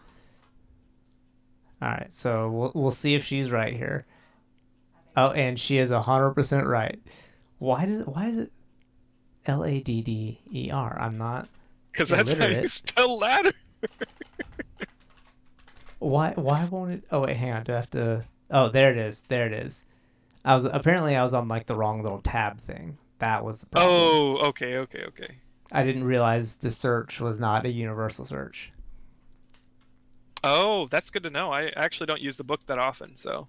All right, so we'll see if she's right here. Oh, and she is 100% right. Why is it Ladder? I'm not. Because that's how you spell ladder. Why won't it? Oh wait, hang on. Do I have to? Oh, there it is. There it is. I was on like the wrong little tab thing. That was the problem. Oh, okay. I didn't realize the search was not a universal search. Oh, that's good to know. I actually don't use the book that often, so.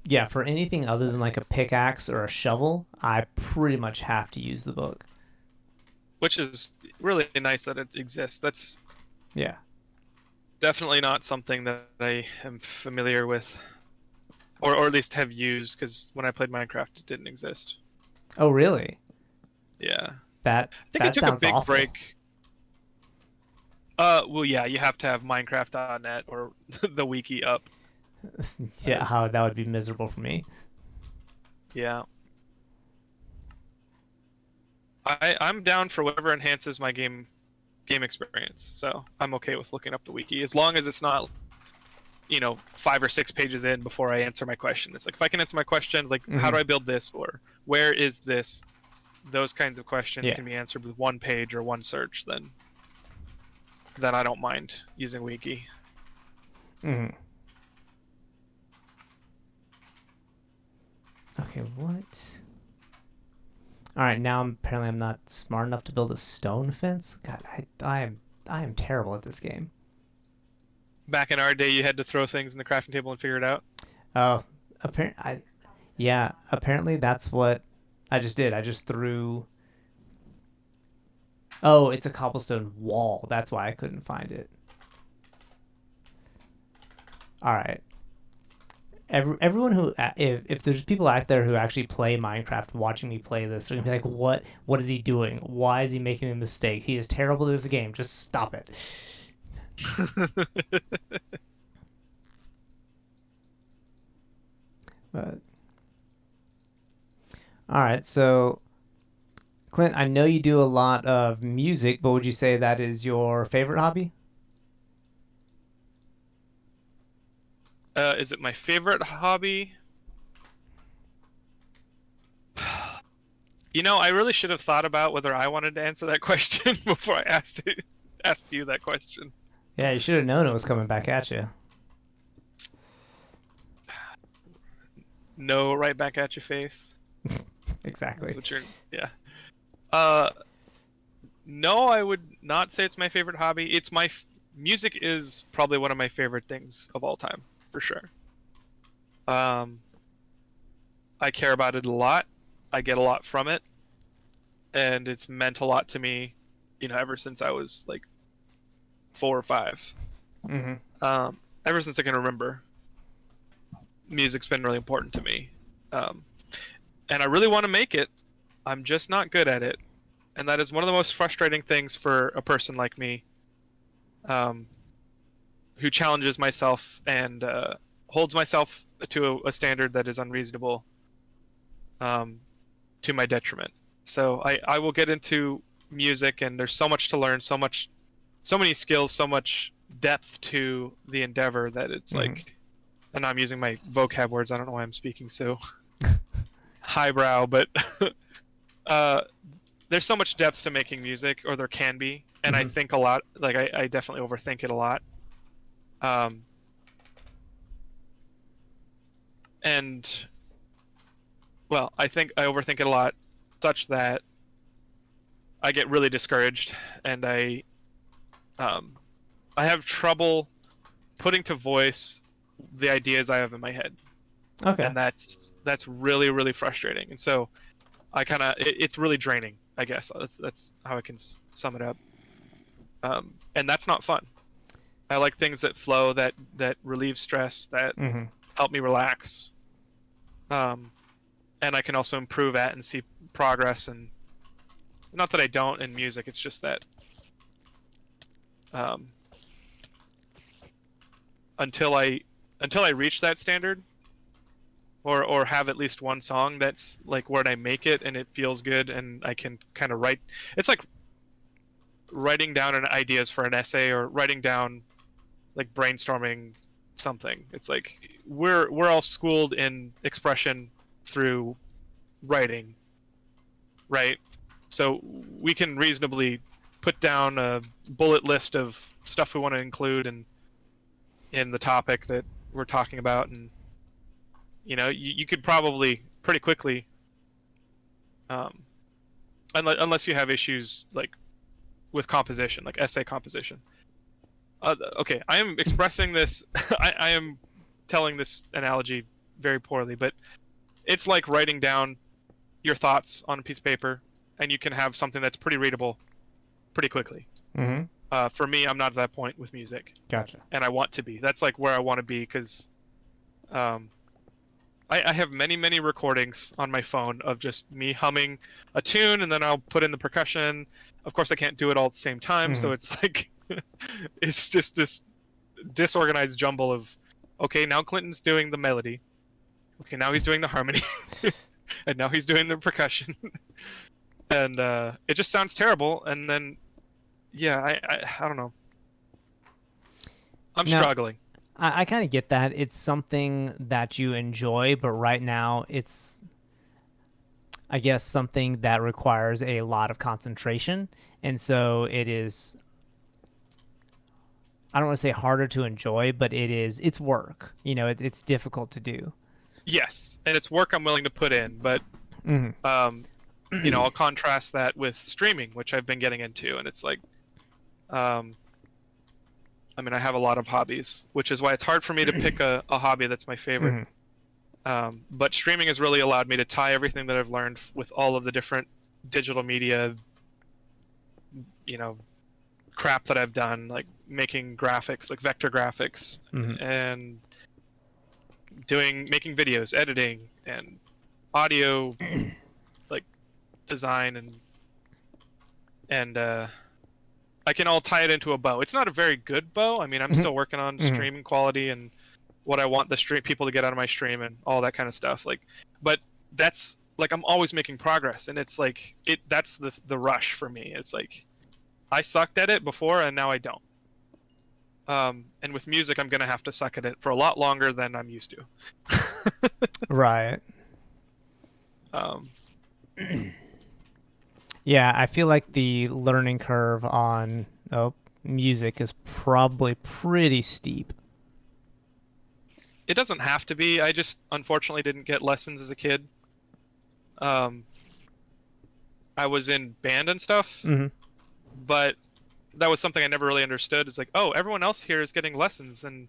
Yeah, for anything other than like a pickaxe or a shovel, I pretty much have to use the book. Which is really nice that it exists. That's yeah, definitely not something that I am familiar with, or at least have used. Because when I played Minecraft, it didn't exist. Oh, really? Yeah. I think I took a big awful. break. Well, yeah, you have to have Minecraft.net or the wiki up. Yeah, how that would be miserable for me. Yeah. I'm down for whatever enhances my game experience. So I'm okay with looking up the wiki as long as it's not, 5 or 6 pages in before I answer my question. It's like if I can answer my questions, like how do I build this or where is this? Those kinds of questions can be answered with 1 page or 1 search. Then I don't mind using wiki. Okay, what? All right, now apparently I'm not smart enough to build a stone fence. God, I am terrible at this game. Back in our day, you had to throw things in the crafting table and figure it out. Oh, apparently that's what I just did. I just threw. Oh, it's a cobblestone wall. That's why I couldn't find it. All right. Everyone who, if there's people out there who actually play Minecraft watching me play this, they're gonna be like, what is he doing? Why is he making a mistake? He is terrible at this game. Just stop it. But all right, so Clint, I know you do a lot of music, but would you say that is your favorite hobby? Is it my favorite hobby? I really should have thought about whether I wanted to answer that question before I asked you that question. Yeah, you should have known it was coming back at you. No, right back at your face. Exactly. That's what yeah. No, I would not say it's my favorite hobby. It's music is probably one of my favorite things of all time, for sure. I care about it a lot. I get a lot from it, and it's meant a lot to me, ever since I was like 4 or 5. Ever since I can remember, music's been really important to me, and I really want to make it. I'm just not good at it, and that is one of the most frustrating things for a person like me. who challenges myself and holds myself to a standard that is unreasonable, to my detriment. So I will get into music, and there's so much to learn, so many skills, so much depth to the endeavor that it's like, and I'm using my vocab words. I don't know why I'm speaking so highbrow, but there's so much depth to making music, or there can be, and I think a lot. Like I definitely overthink it a lot. And well, I think I overthink it a lot, such that I get really discouraged, and I have trouble putting to voice the ideas I have in my head. Okay. And that's really, really frustrating. And so I kind of it's really draining, I guess. That's how I can sum it up. And that's not fun. I like things that flow, that relieve stress, that help me relax. And I can also improve at and see progress. And not that I don't in music, it's just that until I reach that standard, or have at least one song that's like where I make it and it feels good, and I can kind of write. It's like writing down ideas for an essay, or writing down, like, brainstorming something. It's like we're all schooled in expression through writing, right? So we can reasonably put down a bullet list of stuff we want to include in the topic that we're talking about, and you could probably pretty quickly, unless you have issues like with composition, like essay composition. Okay, I am expressing this. I am telling this analogy very poorly, but it's like writing down your thoughts on a piece of paper, and you can have something that's pretty readable pretty quickly. For me, I'm not at that point with music. Gotcha. And I want to be. That's like where I want to be, because I have many recordings on my phone of just me humming a tune, and then I'll put in the percussion. Of course, I can't do it all at the same time, so it's like it's just this disorganized jumble of, okay, now Clinton's doing the melody. Okay, now he's doing the harmony. And now he's doing the percussion. And it just sounds terrible, and then yeah, I don't know. I'm struggling. I kind of get that. It's something that you enjoy, but right now it's, I guess, something that requires a lot of concentration. And so it is, I don't want to say harder to enjoy, but it's work. It's difficult to do. Yes, and it's work I'm willing to put in, but I'll contrast that with streaming, which I've been getting into, and it's like, I have a lot of hobbies, which is why it's hard for me to pick a hobby that's my favorite. But streaming has really allowed me to tie everything that I've learned with all of the different digital media, crap that I've done, like making graphics, like vector graphics, and making videos, editing, and audio, like design, and I can all tie it into a bow. It's not a very good bow. I'm still working on streaming quality and what I want the people to get out of my stream and all that kind of stuff. But that's like, I'm always making progress, and it's like that's the rush for me. It's like I sucked at it before, and now I don't. And with music, I'm gonna have to suck at it for a lot longer than I'm used to. Right. Yeah, I feel like the learning curve on music is probably pretty steep. It doesn't have to be. I just unfortunately didn't get lessons as a kid. I was in band and stuff, but that was something I never really understood. It's like, oh, everyone else here is getting lessons, and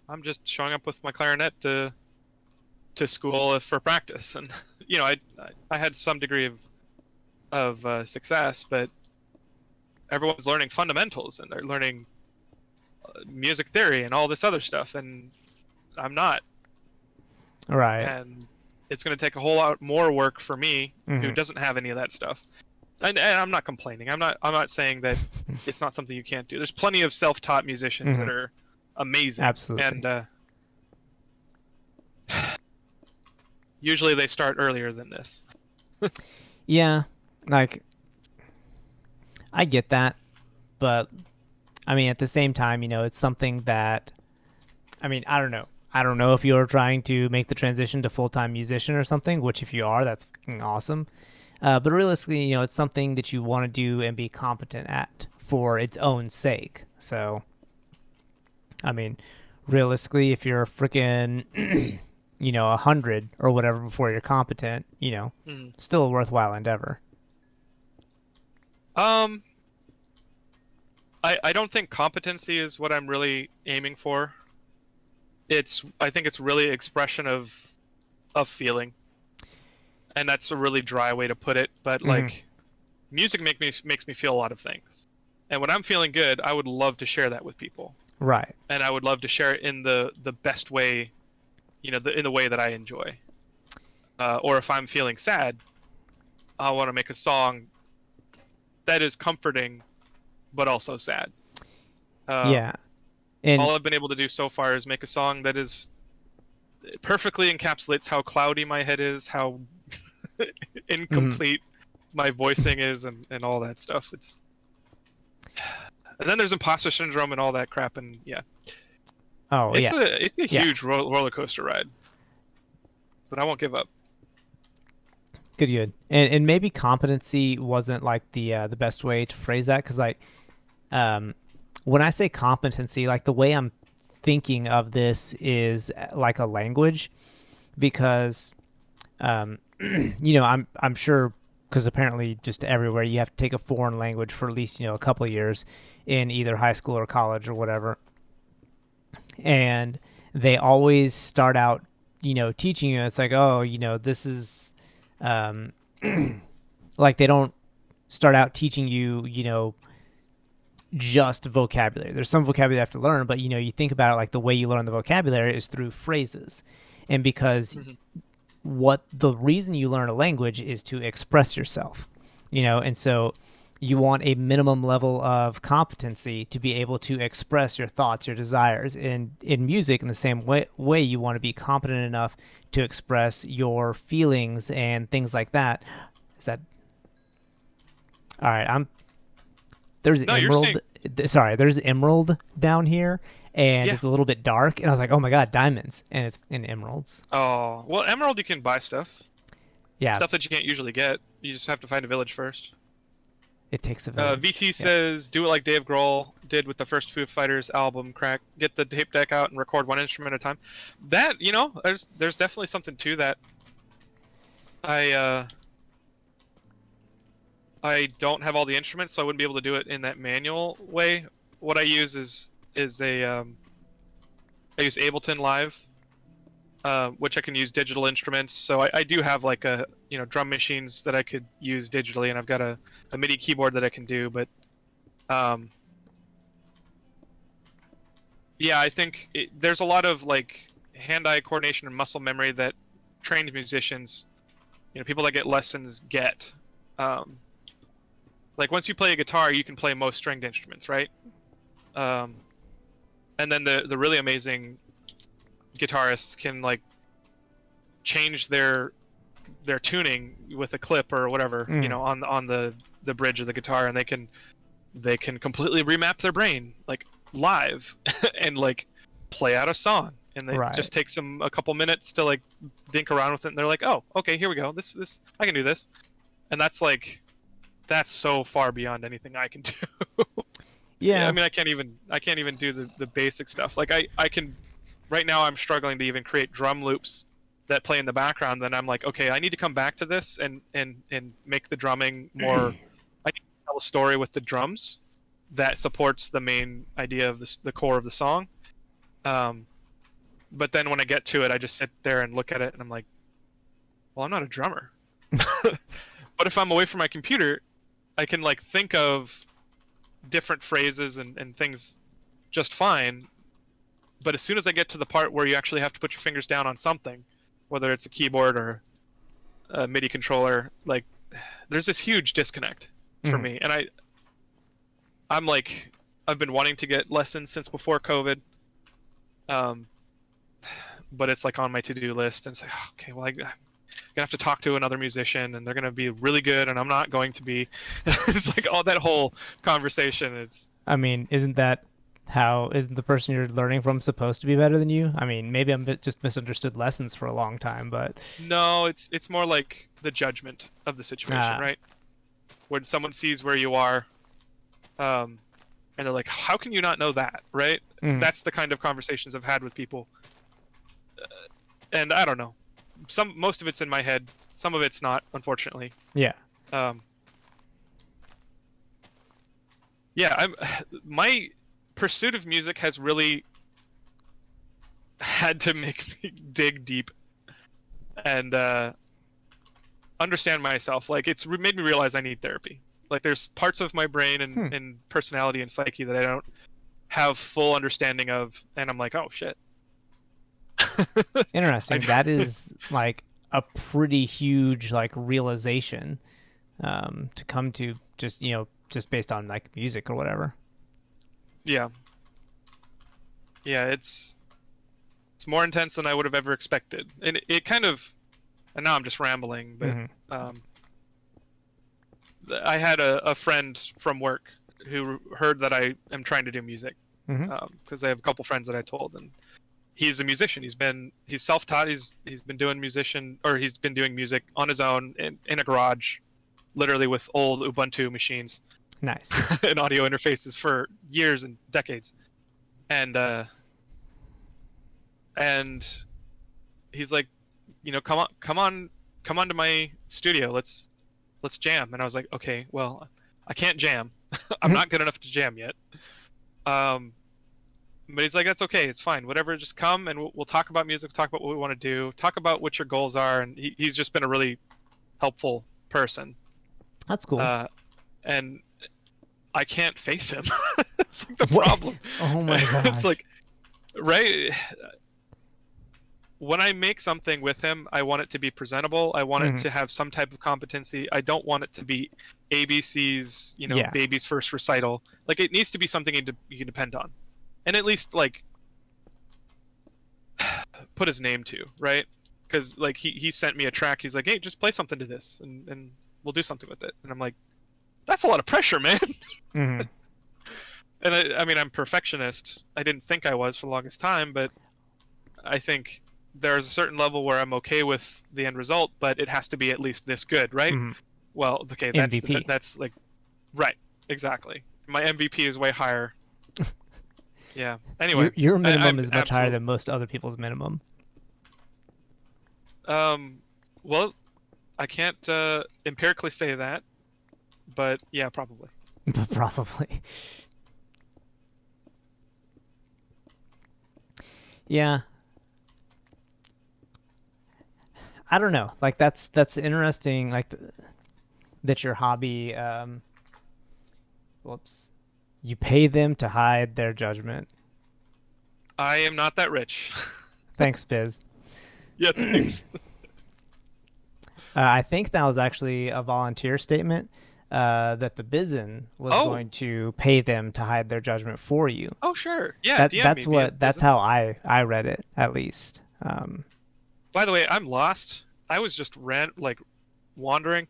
I'm just showing up with my clarinet to school for practice. And I had some degree of success, but everyone's learning fundamentals, and they're learning music theory and all this other stuff, and I'm not. Right. And it's going to take a whole lot more work for me, who doesn't have any of that stuff. And I'm not complaining. I'm not saying that it's not something you can't do. There's plenty of self-taught musicians that are amazing. Absolutely. And usually they start earlier than this. Yeah, like I get that, but I mean at the same time, it's something that I mean, I don't know. I don't know if you're trying to make the transition to full-time musician or something, which if you are, that's fucking awesome. But realistically, it's something that you want to do and be competent at for its own sake. So, I mean, realistically, if you're freaking, 100 or whatever before you're competent, still a worthwhile endeavor. I don't think competency is what I'm really aiming for. I think it's really expression of feeling, and that's a really dry way to put it. But like, music makes me feel a lot of things, and when I'm feeling good, I would love to share that with people. Right. And I would love to share it in the best way, in the way that I enjoy. Or if I'm feeling sad, I want to make a song that is comforting, but also sad. Yeah. And all I've been able to do so far is make a song that is perfectly encapsulates how cloudy my head is, how incomplete my voicing is, and all that stuff. And then there's imposter syndrome and all that crap, and yeah. Oh, it's yeah. a huge roller coaster ride, but I won't give up. Good. And maybe competency wasn't like the best way to phrase that, because like, when I say competency, like the way I'm thinking of this is like a language, because, I'm sure, because apparently just everywhere you have to take a foreign language for at least, a couple of years in either high school or college or whatever. And they always start out, teaching you. It's like, oh, this is, like they don't start out teaching you, just vocabulary. There's some vocabulary you have to learn, but you think about it, like the way you learn the vocabulary is through phrases. And because what the reason you learn a language is to express yourself, and so you want a minimum level of competency to be able to express your thoughts, your desires. And in music, in the same way you want to be competent enough to express your feelings and things like that. Is that all right? There's emerald. Sorry, there's emerald down here, and it's a little bit dark. And I was like, oh my god, diamonds, and it's in emeralds. Oh well, emerald you can buy stuff. Yeah, stuff that you can't usually get. You just have to find a village first. It takes a village. VT says, do it like Dave Grohl did with the first Foo Fighters album, Crack. Get the tape deck out and record one instrument at a time. That, there's definitely something to that. I don't have all the instruments, so I wouldn't be able to do it in that manual way. What I use is I use Ableton Live, which I can use digital instruments. So I do have like drum machines that I could use digitally, and I've got a MIDI keyboard that I can do. But yeah, I think there's a lot of like hand-eye coordination and muscle memory that trained musicians, people that get lessons get. Like once you play a guitar, you can play most stringed instruments, right? And then the really amazing guitarists can like change their tuning with a clip or whatever, on the bridge of the guitar, and they can completely remap their brain like live and like play out a song, and it just takes them a couple minutes to like dink around with it, and they're like, oh, okay, here we go, this I can do this. And that's so far beyond anything I can do. Yeah, I mean, I can't even do the basic stuff. Like I can, right now I'm struggling to even create drum loops that play in the background. Then I'm like, okay, I need to come back to this and make the drumming more. I need to tell a story with the drums that supports the main idea of the core of the song. But then when I get to it, I just sit there and look at it, and I'm like, well, I'm not a drummer. But if I'm away from my computer, I can like think of different phrases and things just fine. But as soon as I get to the part where you actually have to put your fingers down on something, whether it's a keyboard or a MIDI controller, like there's this huge disconnect for me. And I'm like, I've been wanting to get lessons since before COVID. But it's like on my to-do list, and it's like, oh, okay, well, I'm gonna have to talk to another musician, and they're gonna be really good, and I'm not going to be. It's like all that whole conversation. I mean, isn't the person you're learning from supposed to be better than you? I mean, maybe I'm just misunderstood lessons for a long time, but No, it's more like the judgment of the situation, right? When someone sees where you are, and they're like, how can you not know that, right? That's the kind of conversations I've had with people. And I don't know. Most of it's in my head. Some of it's not, unfortunately. Yeah. Yeah, my pursuit of music has really had to make me dig deep and understand myself. Like, it's made me realize I need therapy. Like, there's parts of my brain and personality and psyche that I don't have full understanding of, and I'm like, oh shit. Interesting. That is like a pretty huge like realization to come to, just just based on like music or whatever. Yeah, it's more intense than I would have ever expected, and it kind of, and now I'm just rambling, but I had a friend from work who heard that I am trying to do music, because I have a couple friends that I told, and he's a musician. He's self-taught. He's been doing music on his own in a garage, literally with old Ubuntu machines. Nice. And audio interfaces for years and decades. And he's like, come on to my studio. Let's jam. And I was like, okay, well, I can't jam. I'm not good enough to jam yet. But he's like, that's okay, it's fine, whatever, just come and we'll talk about music, talk about what we want to do, talk about what your goals are, and he's just been a really helpful person. That's cool. And I can't face him. It's like the problem. Oh my god. It's like, right? When I make something with him, I want it to be presentable. I want it to have some type of competency. I don't want it to be ABC's, baby's first recital. Like, it needs to be something you can depend on. And at least, like, put his name to, right? Because, like, he sent me a track. He's like, hey, just play something to this, and we'll do something with it. And I'm like, that's a lot of pressure, man. And I mean, I'm perfectionist. I didn't think I was for the longest time, but I think there's a certain level where I'm okay with the end result, but it has to be at least this good, right? Well, okay, MVP. That's like, right, exactly. My MVP is way higher. Yeah. Anyway, your minimum is much higher than most other people's minimum. Well, I can't empirically say that, but yeah, probably. Probably. Yeah. I don't know. Like, that's interesting. Like, that your hobby. Whoops. You pay them to hide their judgment. I am not that rich. Thanks, Biz. Yeah, thanks. I think that was actually a volunteer statement, that the Bizin was going to pay them to hide their judgment for you. Oh, sure. Yeah, that's how I read it, at least. By the way, I'm lost. I was just wandering.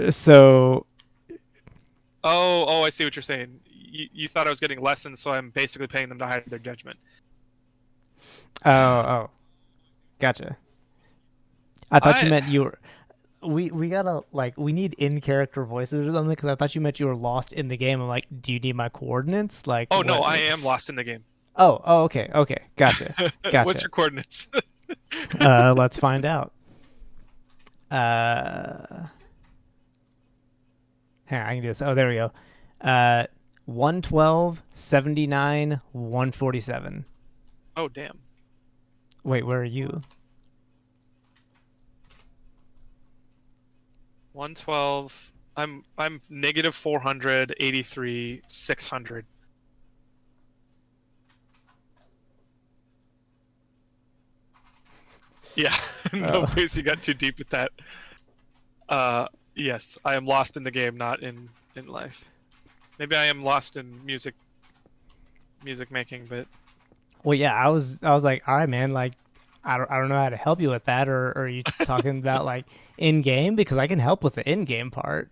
So. Oh, I see what you're saying. You thought I was getting lessons, so I'm basically paying them to hide their judgment. Oh, gotcha. I thought you meant you were. We gotta, like, we need in-character voices or something, because I thought you meant you were lost in the game. I'm like, do you need my coordinates? Like, oh no, I am lost in the game. Oh, okay, gotcha. What's your coordinates? Let's find out. Here, I can do this. Oh, there we go. 112, 79, 147. Oh, damn. Wait, where are you? 112. I'm negative 400, 83, 600. Yeah, no ways you got too deep with that. Yes, I am lost in the game, not in life. Maybe I am lost in music making, but Well, yeah, I was like, all right, man, like, I don't know how to help you with that, or are you talking about like in game? Because I can help with the in game part.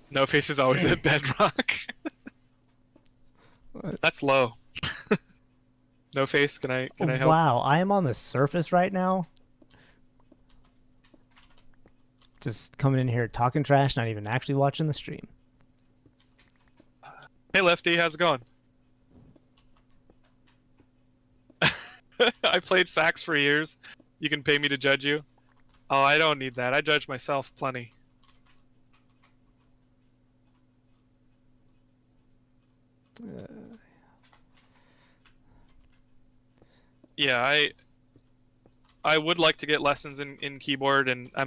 No Face is always at bedrock. That's low. No Face, can I help? Wow, I am on the surface right now. Just coming in here talking trash, not even actually watching the stream. Hey Lefty, how's it going? I played sax for years. You can pay me to judge you. Oh, I don't need that. I judge myself plenty. Yeah, I would like to get lessons in keyboard, and I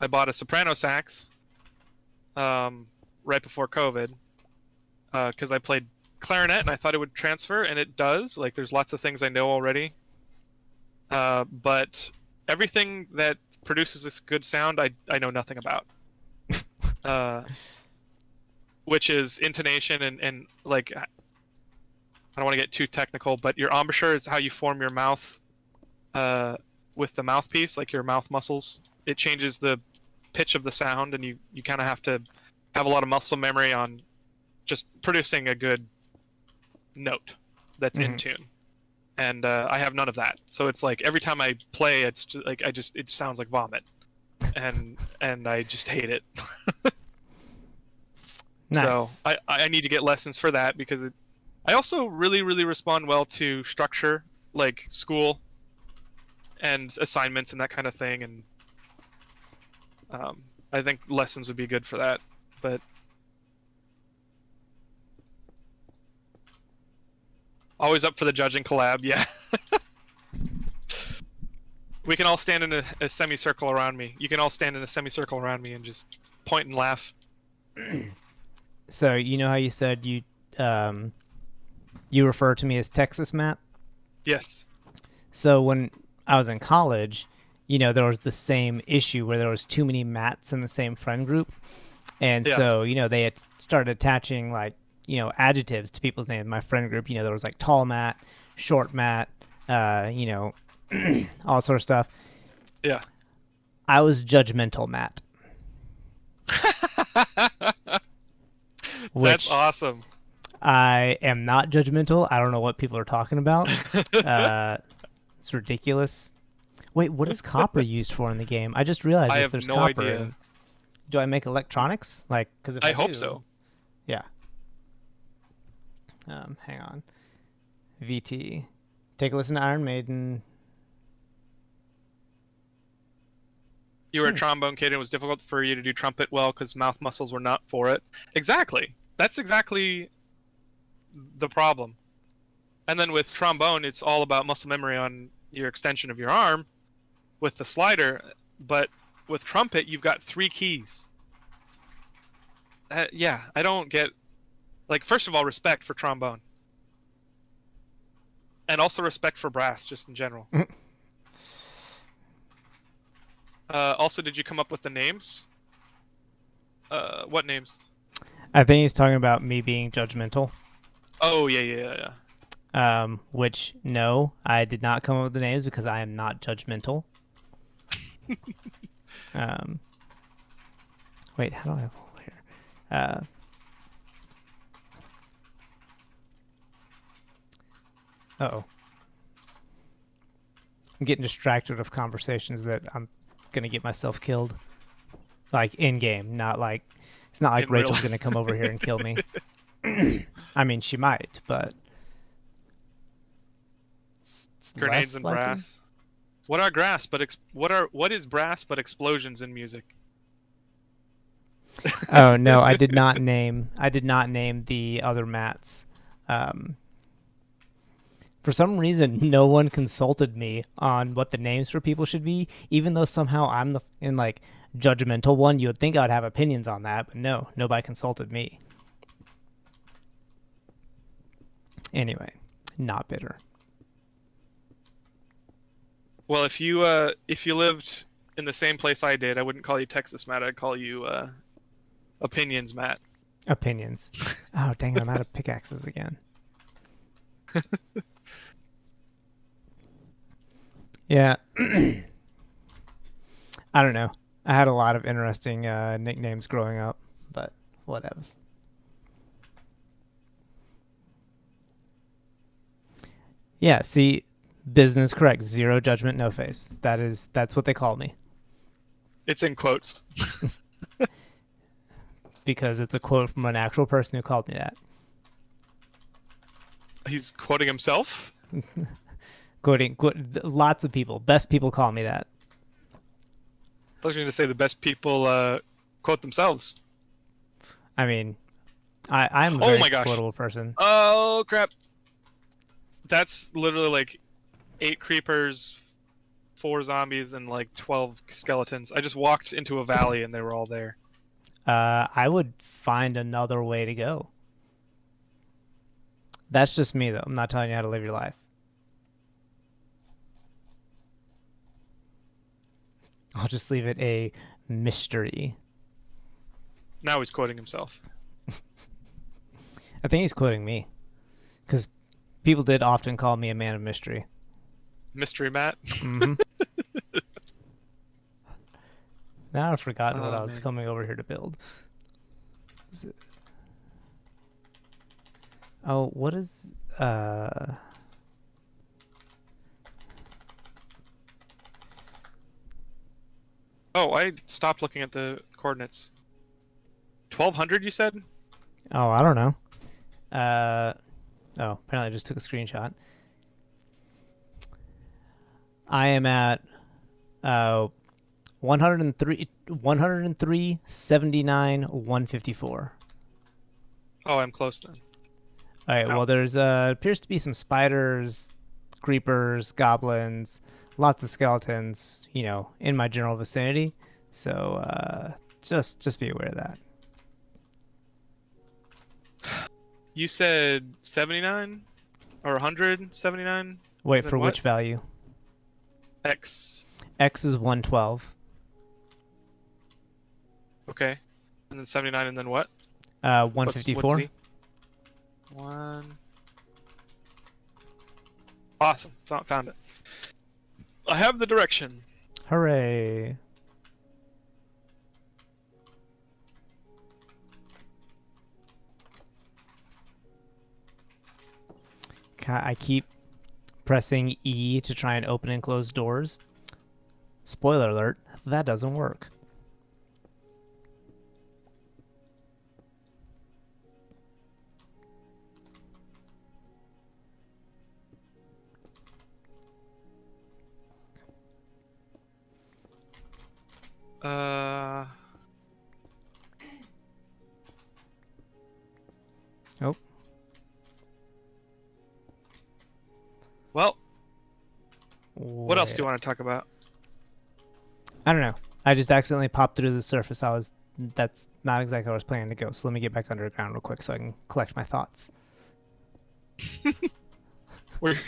bought a soprano sax right before COVID because I played clarinet and I thought it would transfer, and it does. Like, there's lots of things I know already, but everything that produces this good sound, I know nothing about. Which is intonation and like, I don't want to get too technical, but your embouchure is how you form your mouth with the mouthpiece, like your mouth muscles. It changes the pitch of the sound, and you kind of have to have a lot of muscle memory on just producing a good note that's in tune. And I have none of that, so it's like every time I play, it's just like it sounds like vomit, and I just hate it. Nice. So I need to get lessons for that, because I also really respond well to structure, like school and assignments and that kind of thing, and I think lessons would be good for that. But always up for the judging collab, yeah. We can all stand in a semicircle around me. You can all stand in a semicircle around me and just point and laugh. So you know how you said you refer to me as Texas Matt? Yes. So when I was in college, there was the same issue where there was too many Matts in the same friend group. And so, they had started attaching like, adjectives to people's names. My friend group, there was like tall Matt, short Matt, all sort of stuff. Yeah. I was judgmental Matt. That's awesome. I am not judgmental. I don't know what people are talking about. It's ridiculous. Wait, what is copper used for in the game? I just realized I this. have There's no copper. idea. Do I make electronics? Like, because if I hope do, so. Yeah. Hang on. VT. Take a listen to Iron Maiden. You were a trombone kid and it was difficult for you to do trumpet well because mouth muscles were not for it. Exactly. That's exactly the problem. And then with trombone, it's all about muscle memory on your extension of your arm with the slider. But with trumpet, you've got 3 keys. Yeah, I don't get... Like, first of all, respect for trombone. And also respect for brass, just in general. Also, did you come up with the names? What names? I think he's talking about me being judgmental. Oh, yeah. Which, no, I did not come up with the names because I am not judgmental. Wait, how do I pull here? Uh-oh. I'm getting distracted of conversations that I'm going to get myself killed. Like, in-game, not like... It's not like Rachel's going to come over here and kill me. I mean, she might, but... Grenades and brass. What are grass but what is brass but explosions in music? Oh no, I did not name the other mats. For some reason, no one consulted me on what the names for people should be, even though somehow I'm the judgmental one. You would think I'd have opinions on that, but no, nobody consulted me. Anyway, not bitter. Well, if you lived in the same place I did, I wouldn't call you Texas Matt. I'd call you Opinions Matt. Opinions. Oh, dang it. I'm out of pickaxes again. Yeah. I don't know. I had a lot of interesting nicknames growing up, but whatevs. Yeah, see, business correct. Zero judgment, no face. That's what they call me. It's in quotes. Because it's a quote from an actual person who called me that. He's quoting himself? Quoting lots of people. Best people call me that. I was going to say the best people quote themselves. I mean, I'm a very my gosh. quotable person. Oh, crap. That's literally like 8 creepers, 4 zombies, and like 12 skeletons. I just walked into a valley and they were all there. I would find another way to go. That's just me, though. I'm not telling you how to live your life. I'll just leave it a mystery. Now he's quoting himself. I think he's quoting me. Because people did often call me a man of mystery. Mystery Matt? Mm-hmm. Now I've forgotten what I was man. coming over here to build. Oh, what is... Oh, I stopped looking at the coordinates. 1200, you said? Oh, I don't know. Oh, apparently I just took a screenshot. I am at 103, 79, 154. Oh, I'm close then. All right, well, there's appears to be some spiders, creepers, goblins, lots of skeletons, you know, in my general vicinity. So just be aware of that. You said 79 or 179? Wait, Then for what? which value? X. X is 112. Okay. And then 79 and then what? 154. What's Z? 1. Awesome. Found it. I have the direction. Hooray. I keep pressing E to try and open and close doors. Spoiler alert, that doesn't work. Oh. Well, what else do you want to talk about? I don't know. I just accidentally popped through the surface. That's not exactly where I was planning to go. So let me get back underground real quick so I can collect my thoughts. Where you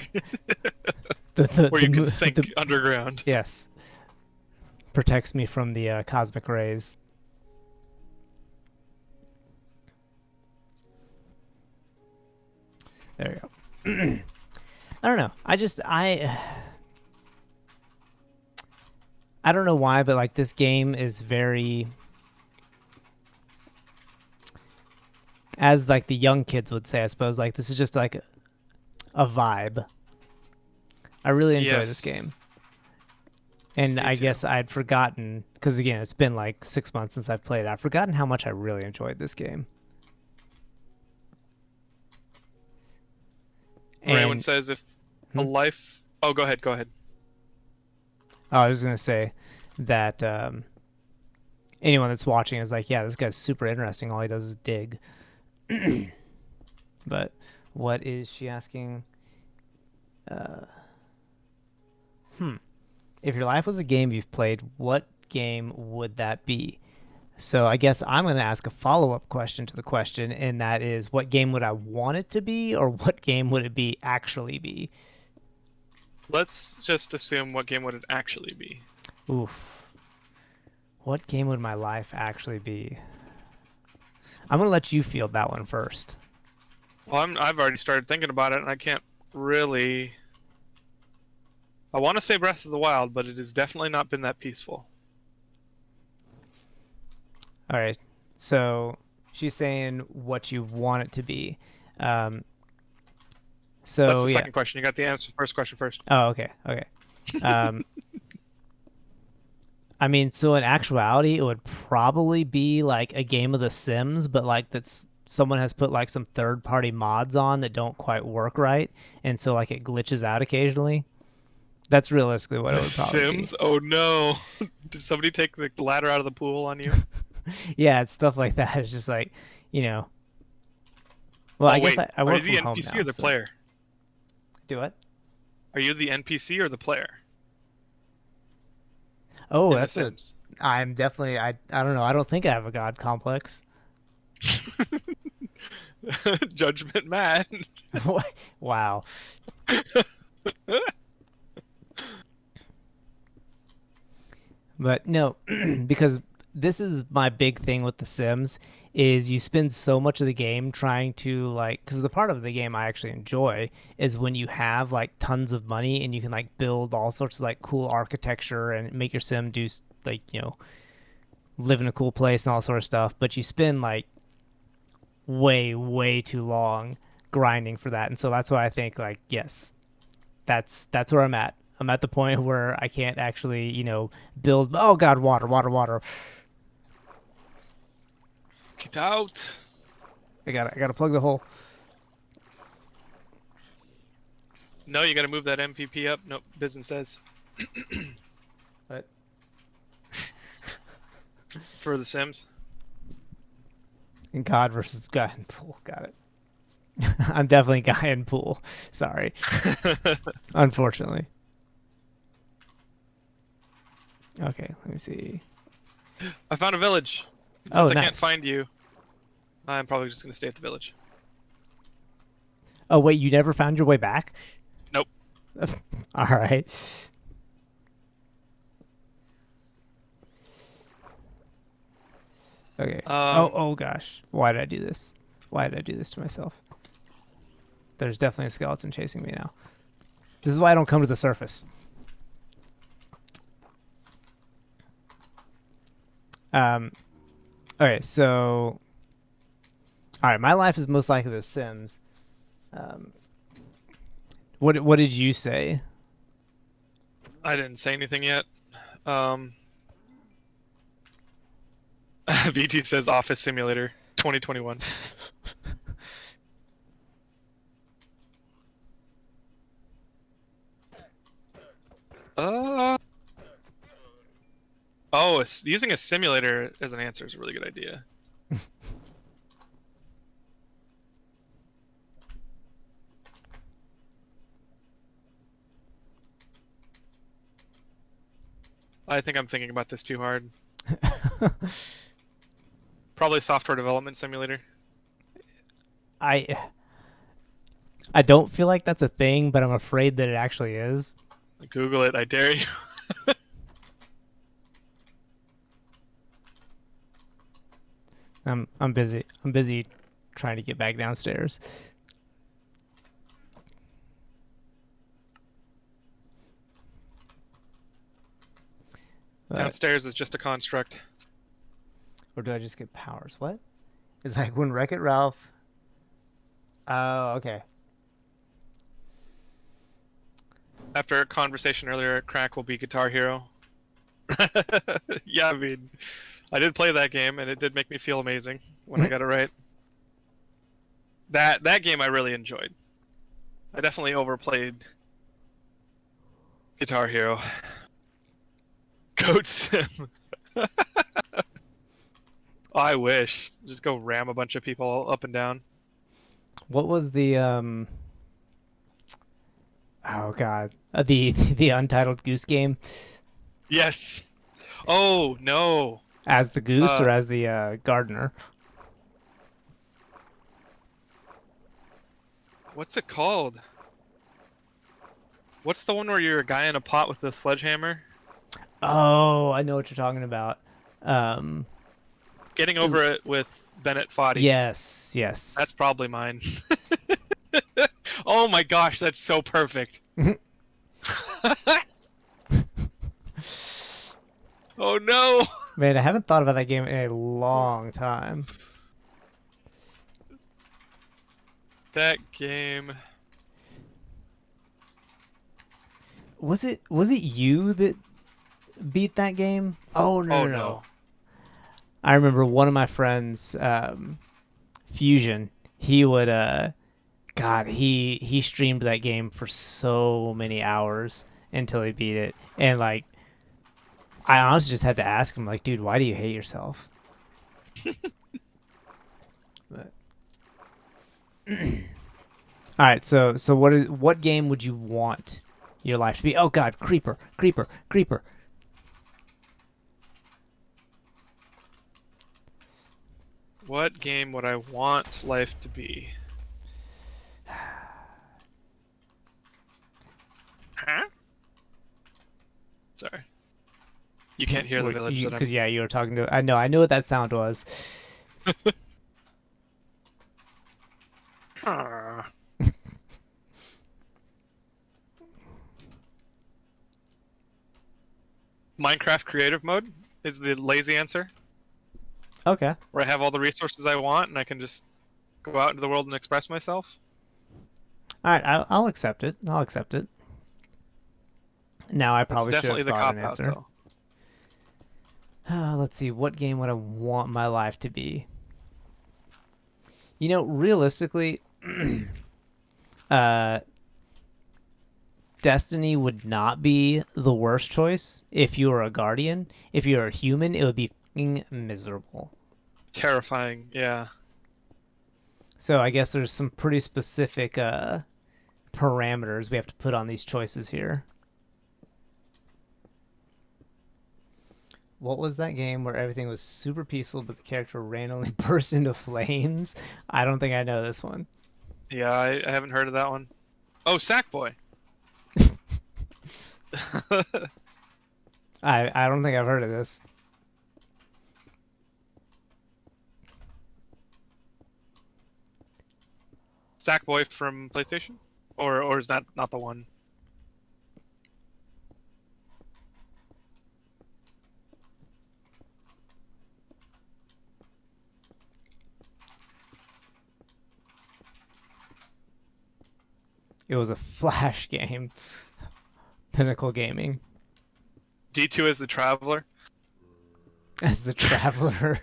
can think underground. Yes. Protects me from the cosmic rays. There you go. I don't know. I don't know why, but like this game is very, as like the young kids would say, I suppose, like this is just like a vibe. I really enjoy this game. And Me I too. guess I'd forgotten, because again, it's been like 6 months since I've played it. I've forgotten how much I really enjoyed this game. Raymond says if a life... Oh, go ahead. Oh, I was going to say that anyone that's watching is like, yeah, this guy's super interesting. All he does is dig. But what is she asking? If your life was a game you've played, what game would that be? So I guess I'm going to ask a follow-up question to the question, and that is, what game would I want it to be, or what game would it actually be? Let's just assume what game would it actually be. Oof. What game would my life actually be? I'm gonna let you field that one first. Well, I've already started thinking about it, and I can't really. I want to say Breath of the Wild, but it has definitely not been that peaceful. All right. So she's saying what you want it to be. So That's the yeah. second question. You got the answer. First question first. Oh, okay. Okay. Um, I mean, so in actuality, it would probably be like a game of The Sims, but like that's someone has put like some third-party mods on that don't quite work right, and so like it glitches out occasionally. That's realistically what it would probably Sims? Oh no! Did somebody take the ladder out of the pool on you? be. Yeah, it's stuff like that. It's just like, you know. Well, Oh I guess wait, I are work you the from home NPC now. or the So. player? Do what? Are you the NPC or the player? Oh, in The that's a. Sims? I'm definitely. I don't know. I don't think I have a god complex. Judgment Matt. Wow. But no, because this is my big thing with The Sims is you spend so much of the game trying to like, because the part of the game I actually enjoy is when you have like tons of money and you can like build all sorts of like cool architecture and make your sim do like, you know, live in a cool place and all sort of stuff. But you spend like way too long grinding for that, and so that's why I think like yes, that's where I'm at. I'm at the point where I can't actually, you know, build. Oh God, water. Get out. I gotta plug the hole. No, you gotta move that MVP up. Nope, business says. What? For The Sims. And God versus guy in pool. Got it. I'm definitely guy in pool. Sorry. Unfortunately. Okay, let me see. I found a village. Since Oh, I nice. can't find you, I'm probably just gonna stay at the village. Oh wait, you never found your way back? Nope. All right. Okay. Oh gosh. Why did I do this? Why did I do this to myself? There's definitely a skeleton chasing me now. This is why I don't come to the surface. Okay, so all right, my life is most likely The Sims. What did you say? I didn't say anything yet. VT says Office Simulator 2021. Oh, using a simulator as an answer is a really good idea. I think I'm thinking about this too hard. Probably software development simulator. I don't feel like that's a thing, but I'm afraid that it actually is. Google it, I dare you. I'm busy. I'm busy trying to get back downstairs. Downstairs is just a construct. Or do I just get powers? What? It's like when Wreck-It Ralph. Oh, okay. After a conversation earlier, Crack will be Guitar Hero. Yeah, I mean, I did play that game, and it did make me feel amazing when I got it right. That game I really enjoyed. I definitely overplayed Guitar Hero. Goat Sim. I wish. Just go ram a bunch of people up and down. What was the Oh God, the Untitled Goose Game? Yes. Oh no. As the goose or as the gardener? What's it called? What's the one where you're a guy in a pot with a sledgehammer? Oh, I know what you're talking about. Getting over it with Bennett Foddy. Yes, yes. That's probably mine. Oh my gosh, that's so perfect. Oh no! Man, I haven't thought about that game in a long time. That game. Was it you that beat that game? Oh no, Oh, no. no. I remember one of my friends, Fusion. He would, God, he streamed that game for so many hours until he beat it, and like, I honestly just had to ask him, like, dude, why do you hate yourself? But... All right, so what game would you want your life to be? Oh God, creeper. What game would I want life to be? Huh? Sorry. You can't hear the village that I'm... Because you were talking to. I know what that sound was. Ah. Minecraft creative mode is the lazy answer, Okay. where I have all the resources I want and I can just go out into the world and express myself. All right, I'll accept it. Now I probably It's should definitely have the thought of an cop-out, answer. though. Let's see. What game would I want my life to be? You know, realistically, Destiny would not be the worst choice if you were a guardian. If you're a human, it would be fucking miserable. Terrifying, yeah. So I guess there's some pretty specific parameters we have to put on these choices here. What was that game where everything was super peaceful but the character randomly burst into flames? I don't think I know this one. Yeah, I haven't heard of that one. Oh, Sackboy. I don't think I've heard of this. Sackboy from PlayStation? Or is that not the one? It was a Flash game. Pinnacle Gaming. D2 as the Traveler? As the Traveler.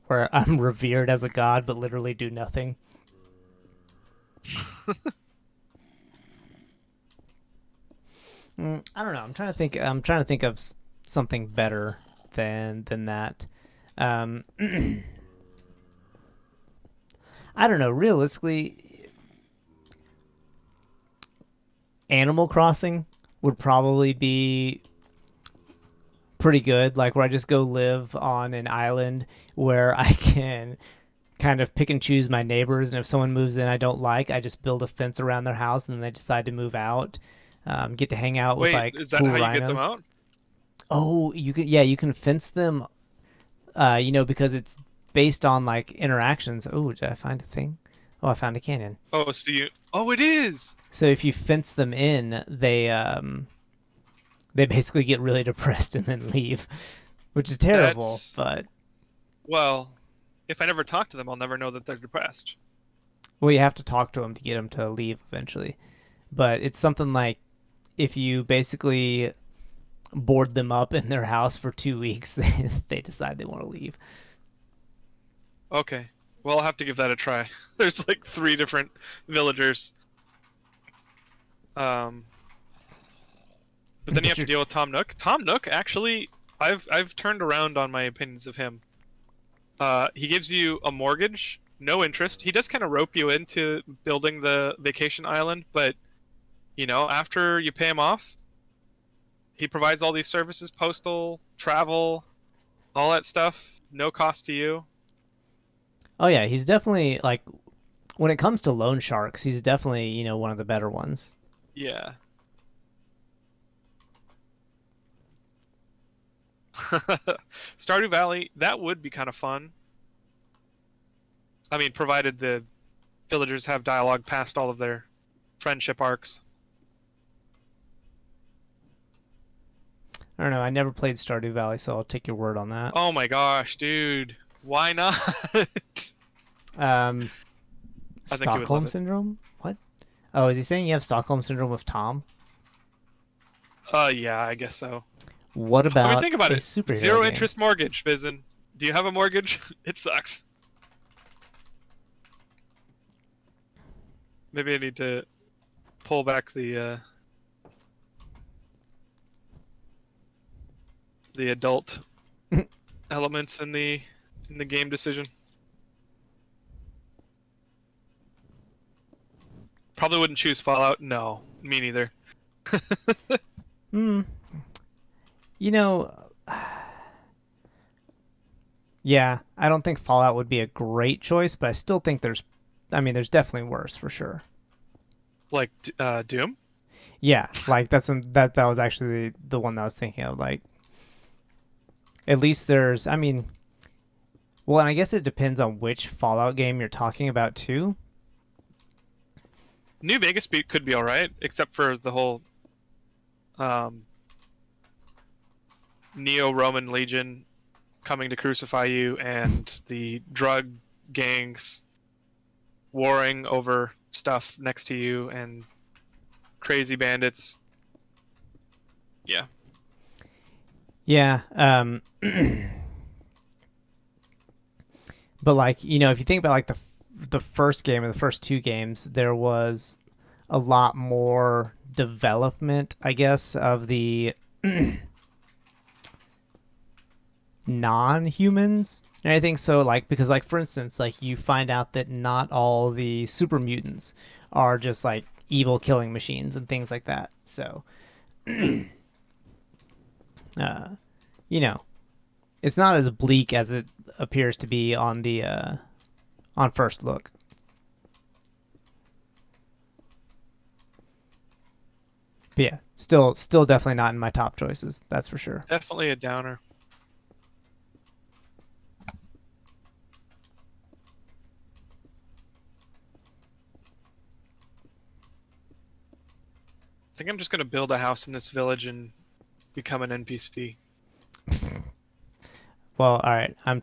Where I'm revered as a god but literally do nothing. I don't know. I'm trying to think of something better than that. I don't know. Realistically, Animal Crossing would probably be pretty good. Like where I just go live on an island where I can kind of pick and choose my neighbors, and if someone moves in I don't like, I just build a fence around their house, and then they decide to move out. Get to hang out with like is that cool how you rhinos. get them out? Oh, you can. Yeah, you can fence them. Because it's based on like interactions. Oh, did I find a thing? Oh, I found a canyon. Oh, so you... Oh, it is! So if you fence them in, they basically get really depressed and then leave, which is terrible. But well, if I never talk to them, I'll never know that they're depressed. Well, you have to talk to them to get them to leave eventually. But it's something like if you basically board them up in their house for 2 weeks, they decide they want to leave. Okay. Well, I'll have to give that a try. There's like 3 different villagers. But then you have to deal with Tom Nook. Tom Nook, actually, I've turned around on my opinions of him. He gives you a mortgage, no interest. He does kind of rope you into building the vacation island, but after you pay him off, he provides all these services: postal, travel, all that stuff, no cost to you. Oh yeah, he's definitely like, when it comes to loan sharks, he's definitely, one of the better ones. Yeah. Stardew Valley, that would be kind of fun. I mean, provided the villagers have dialogue past all of their friendship arcs. I don't know. I never played Stardew Valley, so I'll take your word on that. Oh my gosh, dude. Why not? I think you would Stockholm love it. syndrome? What? Oh, is he saying you have Stockholm syndrome with Tom? Yeah, I guess so. What I about mean, think about a it. superhero Zero game? interest mortgage, Vizen. Do you have a mortgage? It sucks. Maybe I need to pull back the adult elements in the game decision. Probably wouldn't choose Fallout. No, me neither. Hmm. You know, yeah, I don't think Fallout would be a great choice, but I still think there's definitely worse for sure. Like Doom. Yeah, like that was actually the one that I was thinking of. Like, at least there's, well, and I guess it depends on which Fallout game you're talking about too. New Vegas could be all right, except for the whole Neo-Roman Legion coming to crucify you and the drug gangs warring over stuff next to you and crazy bandits. Yeah. Yeah, but like, if you think about like the first game or the first two games, there was a lot more development, I guess, of the non-humans and everything. So like, because like, for instance, like you find out that not all the super mutants are just like evil killing machines and things like that. So you know, it's not as bleak as it appears to be on the on first look. But yeah, still definitely not in my top choices, that's for sure. Definitely a downer. I think I'm just gonna build a house in this village and become an NPC. Well, all right, I'm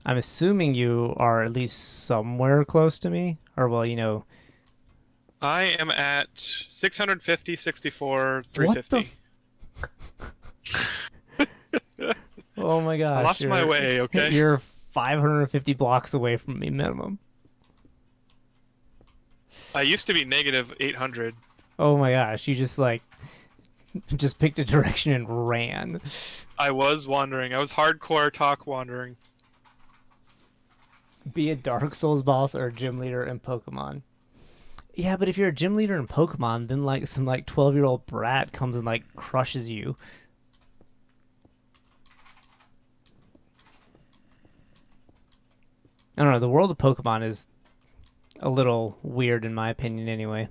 assuming you are at least somewhere close to me, or well, I am at 650, 64, what the 350. oh my gosh, I lost my way, okay? You're 550 blocks away from me minimum. I used to be negative 800. Oh my gosh, you just just picked a direction and ran. I was wandering. I was hardcore talk wandering. Be a Dark Souls boss or a gym leader in Pokemon. Yeah, but if you're a gym leader in Pokemon, then like some 12-year-old brat comes and like crushes you. I don't know, the world of Pokemon is a little weird in my opinion anyway.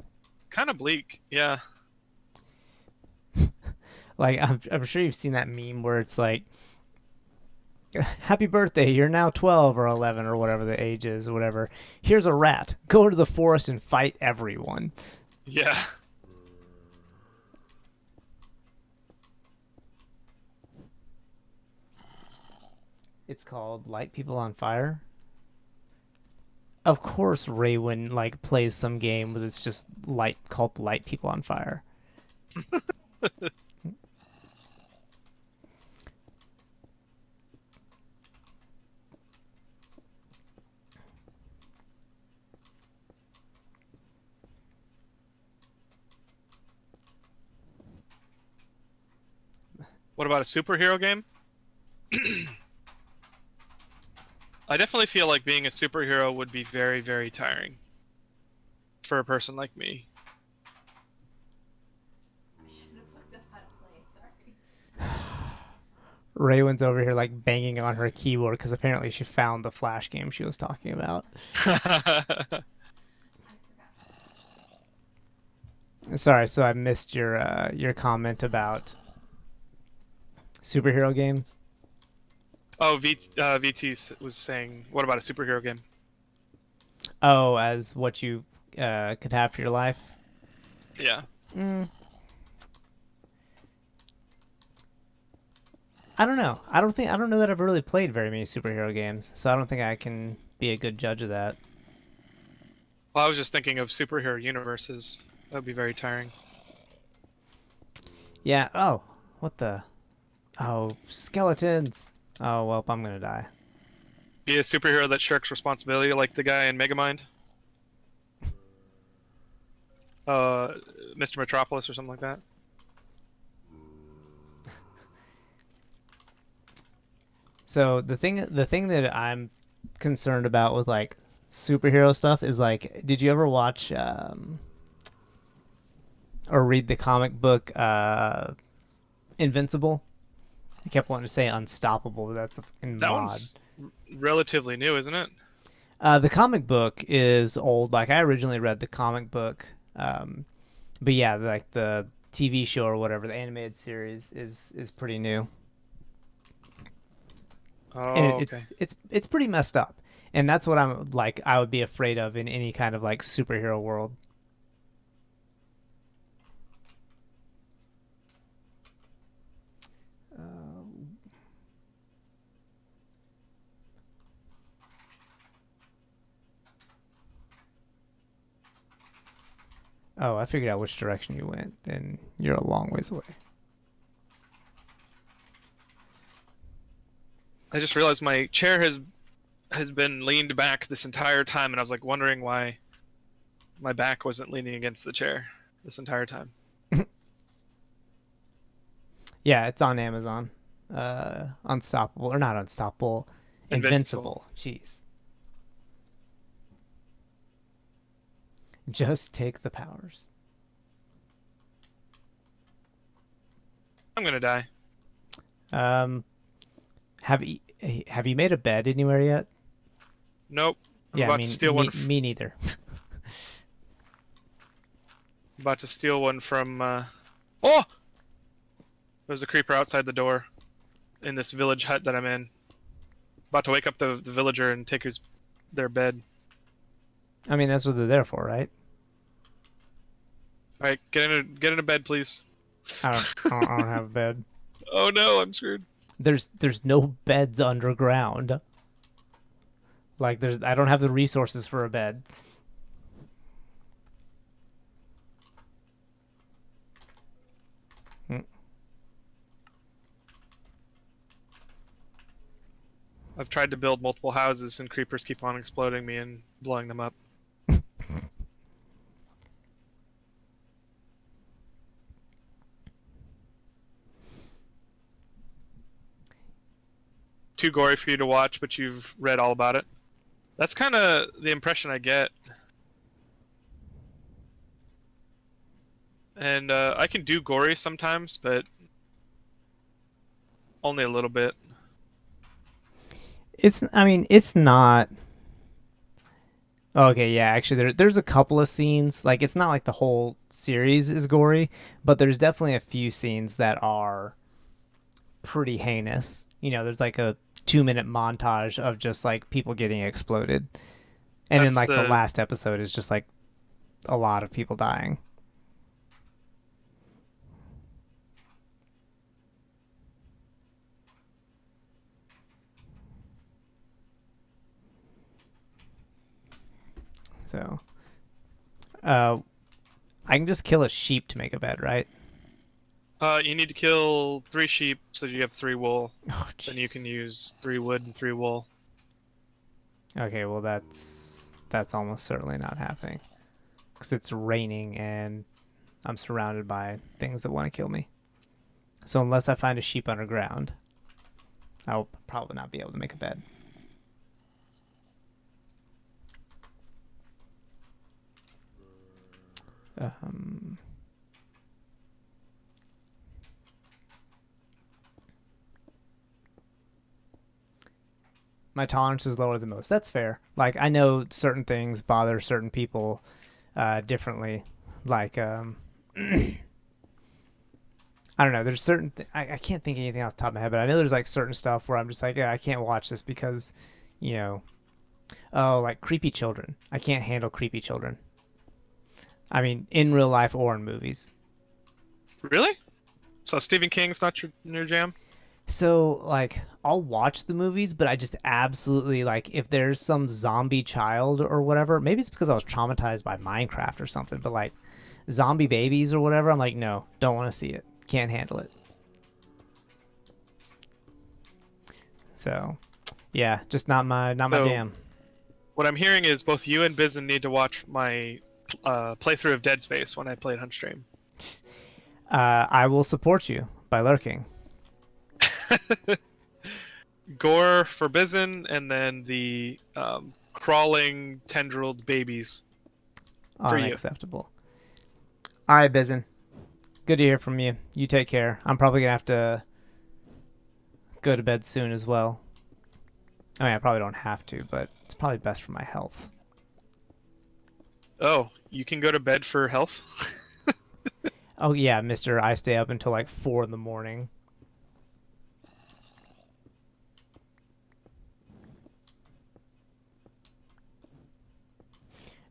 Kind of bleak, yeah. Like I'm sure you've seen that meme where it's like, happy birthday, you're now 12 or 11 or whatever the age is or whatever. Here's a rat. Go to the forest and fight everyone. Yeah. It's called Light People on Fire. Of course Raywin plays some game with it's just called Light People on Fire. What about a superhero game? I definitely feel like being a superhero would be very, very tiring for a person like me. I should have looked up how to play, sorry. Raywin's over here banging on her keyboard because apparently she found the Flash game she was talking about. Sorry, so I missed your comment about Superhero games? Oh, VT was saying, what about a superhero game? Oh, as what you could have for your life? Yeah. I don't know. I don't know that I've really played very many superhero games, so I don't think I can be a good judge of that. Well, I was just thinking of superhero universes. That would be very tiring. Yeah. Oh, what the? Oh, skeletons. Oh, well, I'm gonna die. Be a superhero that shirks responsibility, like the guy in Megamind. Mr. Metropolis or something like that. So the thing that I'm concerned about with like superhero stuff is like, did you ever watch or read the comic book Invincible? I kept wanting to say Unstoppable, but that's in That mod. one's relatively new, isn't it? The comic book is old. Like I originally read the comic book, but yeah, like the TV show or whatever, the animated series is pretty new, Oh, and okay. it's pretty messed up, and that's what I'm like. I would be afraid of in any kind of like superhero world. Oh, I figured out which direction you went, and you're a long ways away. I just realized my chair has been leaned back this entire time, and I was like wondering why my back wasn't leaning against the chair this entire time. Yeah, it's on Amazon. Unstoppable or not unstoppable, Invincible. Jeez. Just take the powers. I'm gonna die. Have you made a bed anywhere yet? Nope. I'm Yeah, about to steal one. me neither. About to steal one from. Oh! There's a creeper outside the door, in this village hut that I'm in. About to wake up the villager and take their bed. I mean, that's what they're there for, right? All right, get in a bed, please. I don't have a bed. Oh no, I'm screwed. There's no beds underground. Like I don't have the resources for a bed. I've tried to build multiple houses and creepers keep on exploding me and blowing them up. Too gory for you to watch, but you've read all about it. That's kind of the impression I get. And I can do gory sometimes, but only a little bit. I mean, it's not. Okay, yeah, actually, there's a couple of scenes. Like, it's not like the whole series is gory, but there's definitely a few scenes that are pretty heinous. You know, there's like a 2-minute montage of just like people getting exploded, and then like the last episode is just like a lot of people dying. So, I can just kill a sheep to make a bed, right? You need to kill 3 sheep so you have 3 wool. Oh, then you can use 3 wood and 3 wool. Okay, well that's almost certainly not happening because it's raining and I'm surrounded by things that want to kill me. So unless I find a sheep underground, I'll probably not be able to make a bed. My tolerance is lower than most. That's fair. Like, I know certain things bother certain people differently. Like, I don't know. There's certain I can't think of anything off the top of my head, but I know there's like certain stuff where I'm just like, yeah, I can't watch this because, you know, oh, like creepy children. I can't handle creepy children. I mean, in real life or in movies. Really? So Stephen King's not your jam? So, like, I'll watch the movies, but I just absolutely, like, if there's some zombie child or whatever, maybe it's because I was traumatized by Minecraft or something, but, like, zombie babies or whatever, I'm like, no, don't want to see it. Can't handle it. So, yeah, just not my jam. What I'm hearing is both you and Bizen need to watch my playthrough of Dead Space when I played Hunt Stream. I will support you by lurking. Gore for Bizen, and then the crawling tendrilled babies for you. Unacceptable. All right, Bizen. Good to hear from you. You take care. I'm probably going to have to go to bed soon as well. I mean, I probably don't have to, but it's probably best for my health. Oh, you can go to bed for health? Oh, yeah, mister. I stay up until like 4 in the morning.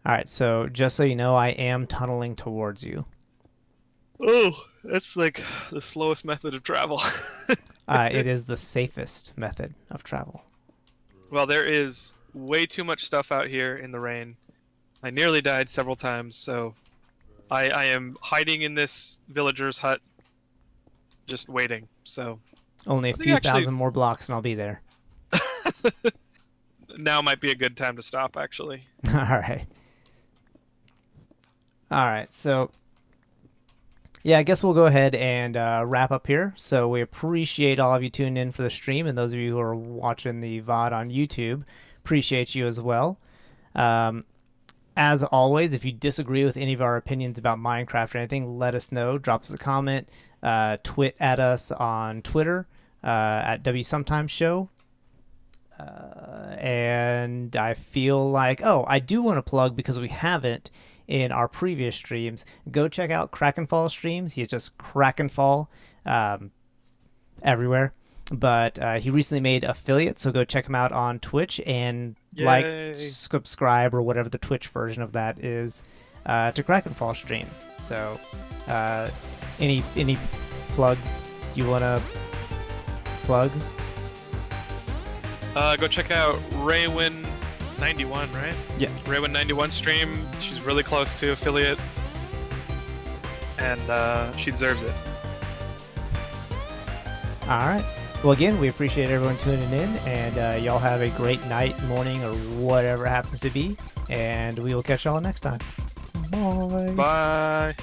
All right, so just so you know, I am tunneling towards you. Oh, that's like the slowest method of travel. It is the safest method of travel. Well, there is way too much stuff out here in the rain. I nearly died several times, so I am hiding in this villager's hut, just waiting. So Only a few thousand more blocks and I'll be there. now might be a good time to stop, actually. All right. All right, so yeah, I guess we'll go ahead and wrap up here. So we appreciate all of you tuning in for the stream, and those of you who are watching the VOD on YouTube, appreciate you as well. As always, if you disagree with any of our opinions about Minecraft or anything, let us know. Drop us a comment. Twit at us on Twitter at WSometimesShow. And I feel like, I do want to plug, because we haven't in our previous streams, go check out Krakenfall streams. He's just Krakenfall everywhere. But he recently made affiliate, so go check him out on Twitch and like, subscribe, or whatever the Twitch version of that is, to Krakenfall stream. So any plugs you want to plug? Go check out Raywin91, right? Yes. Raywin91 stream. She's really close to affiliate, and she deserves it. All right. Well, again, we appreciate everyone tuning in, and y'all have a great night, morning, or whatever happens to be, and we will catch y'all next time. Bye. Bye.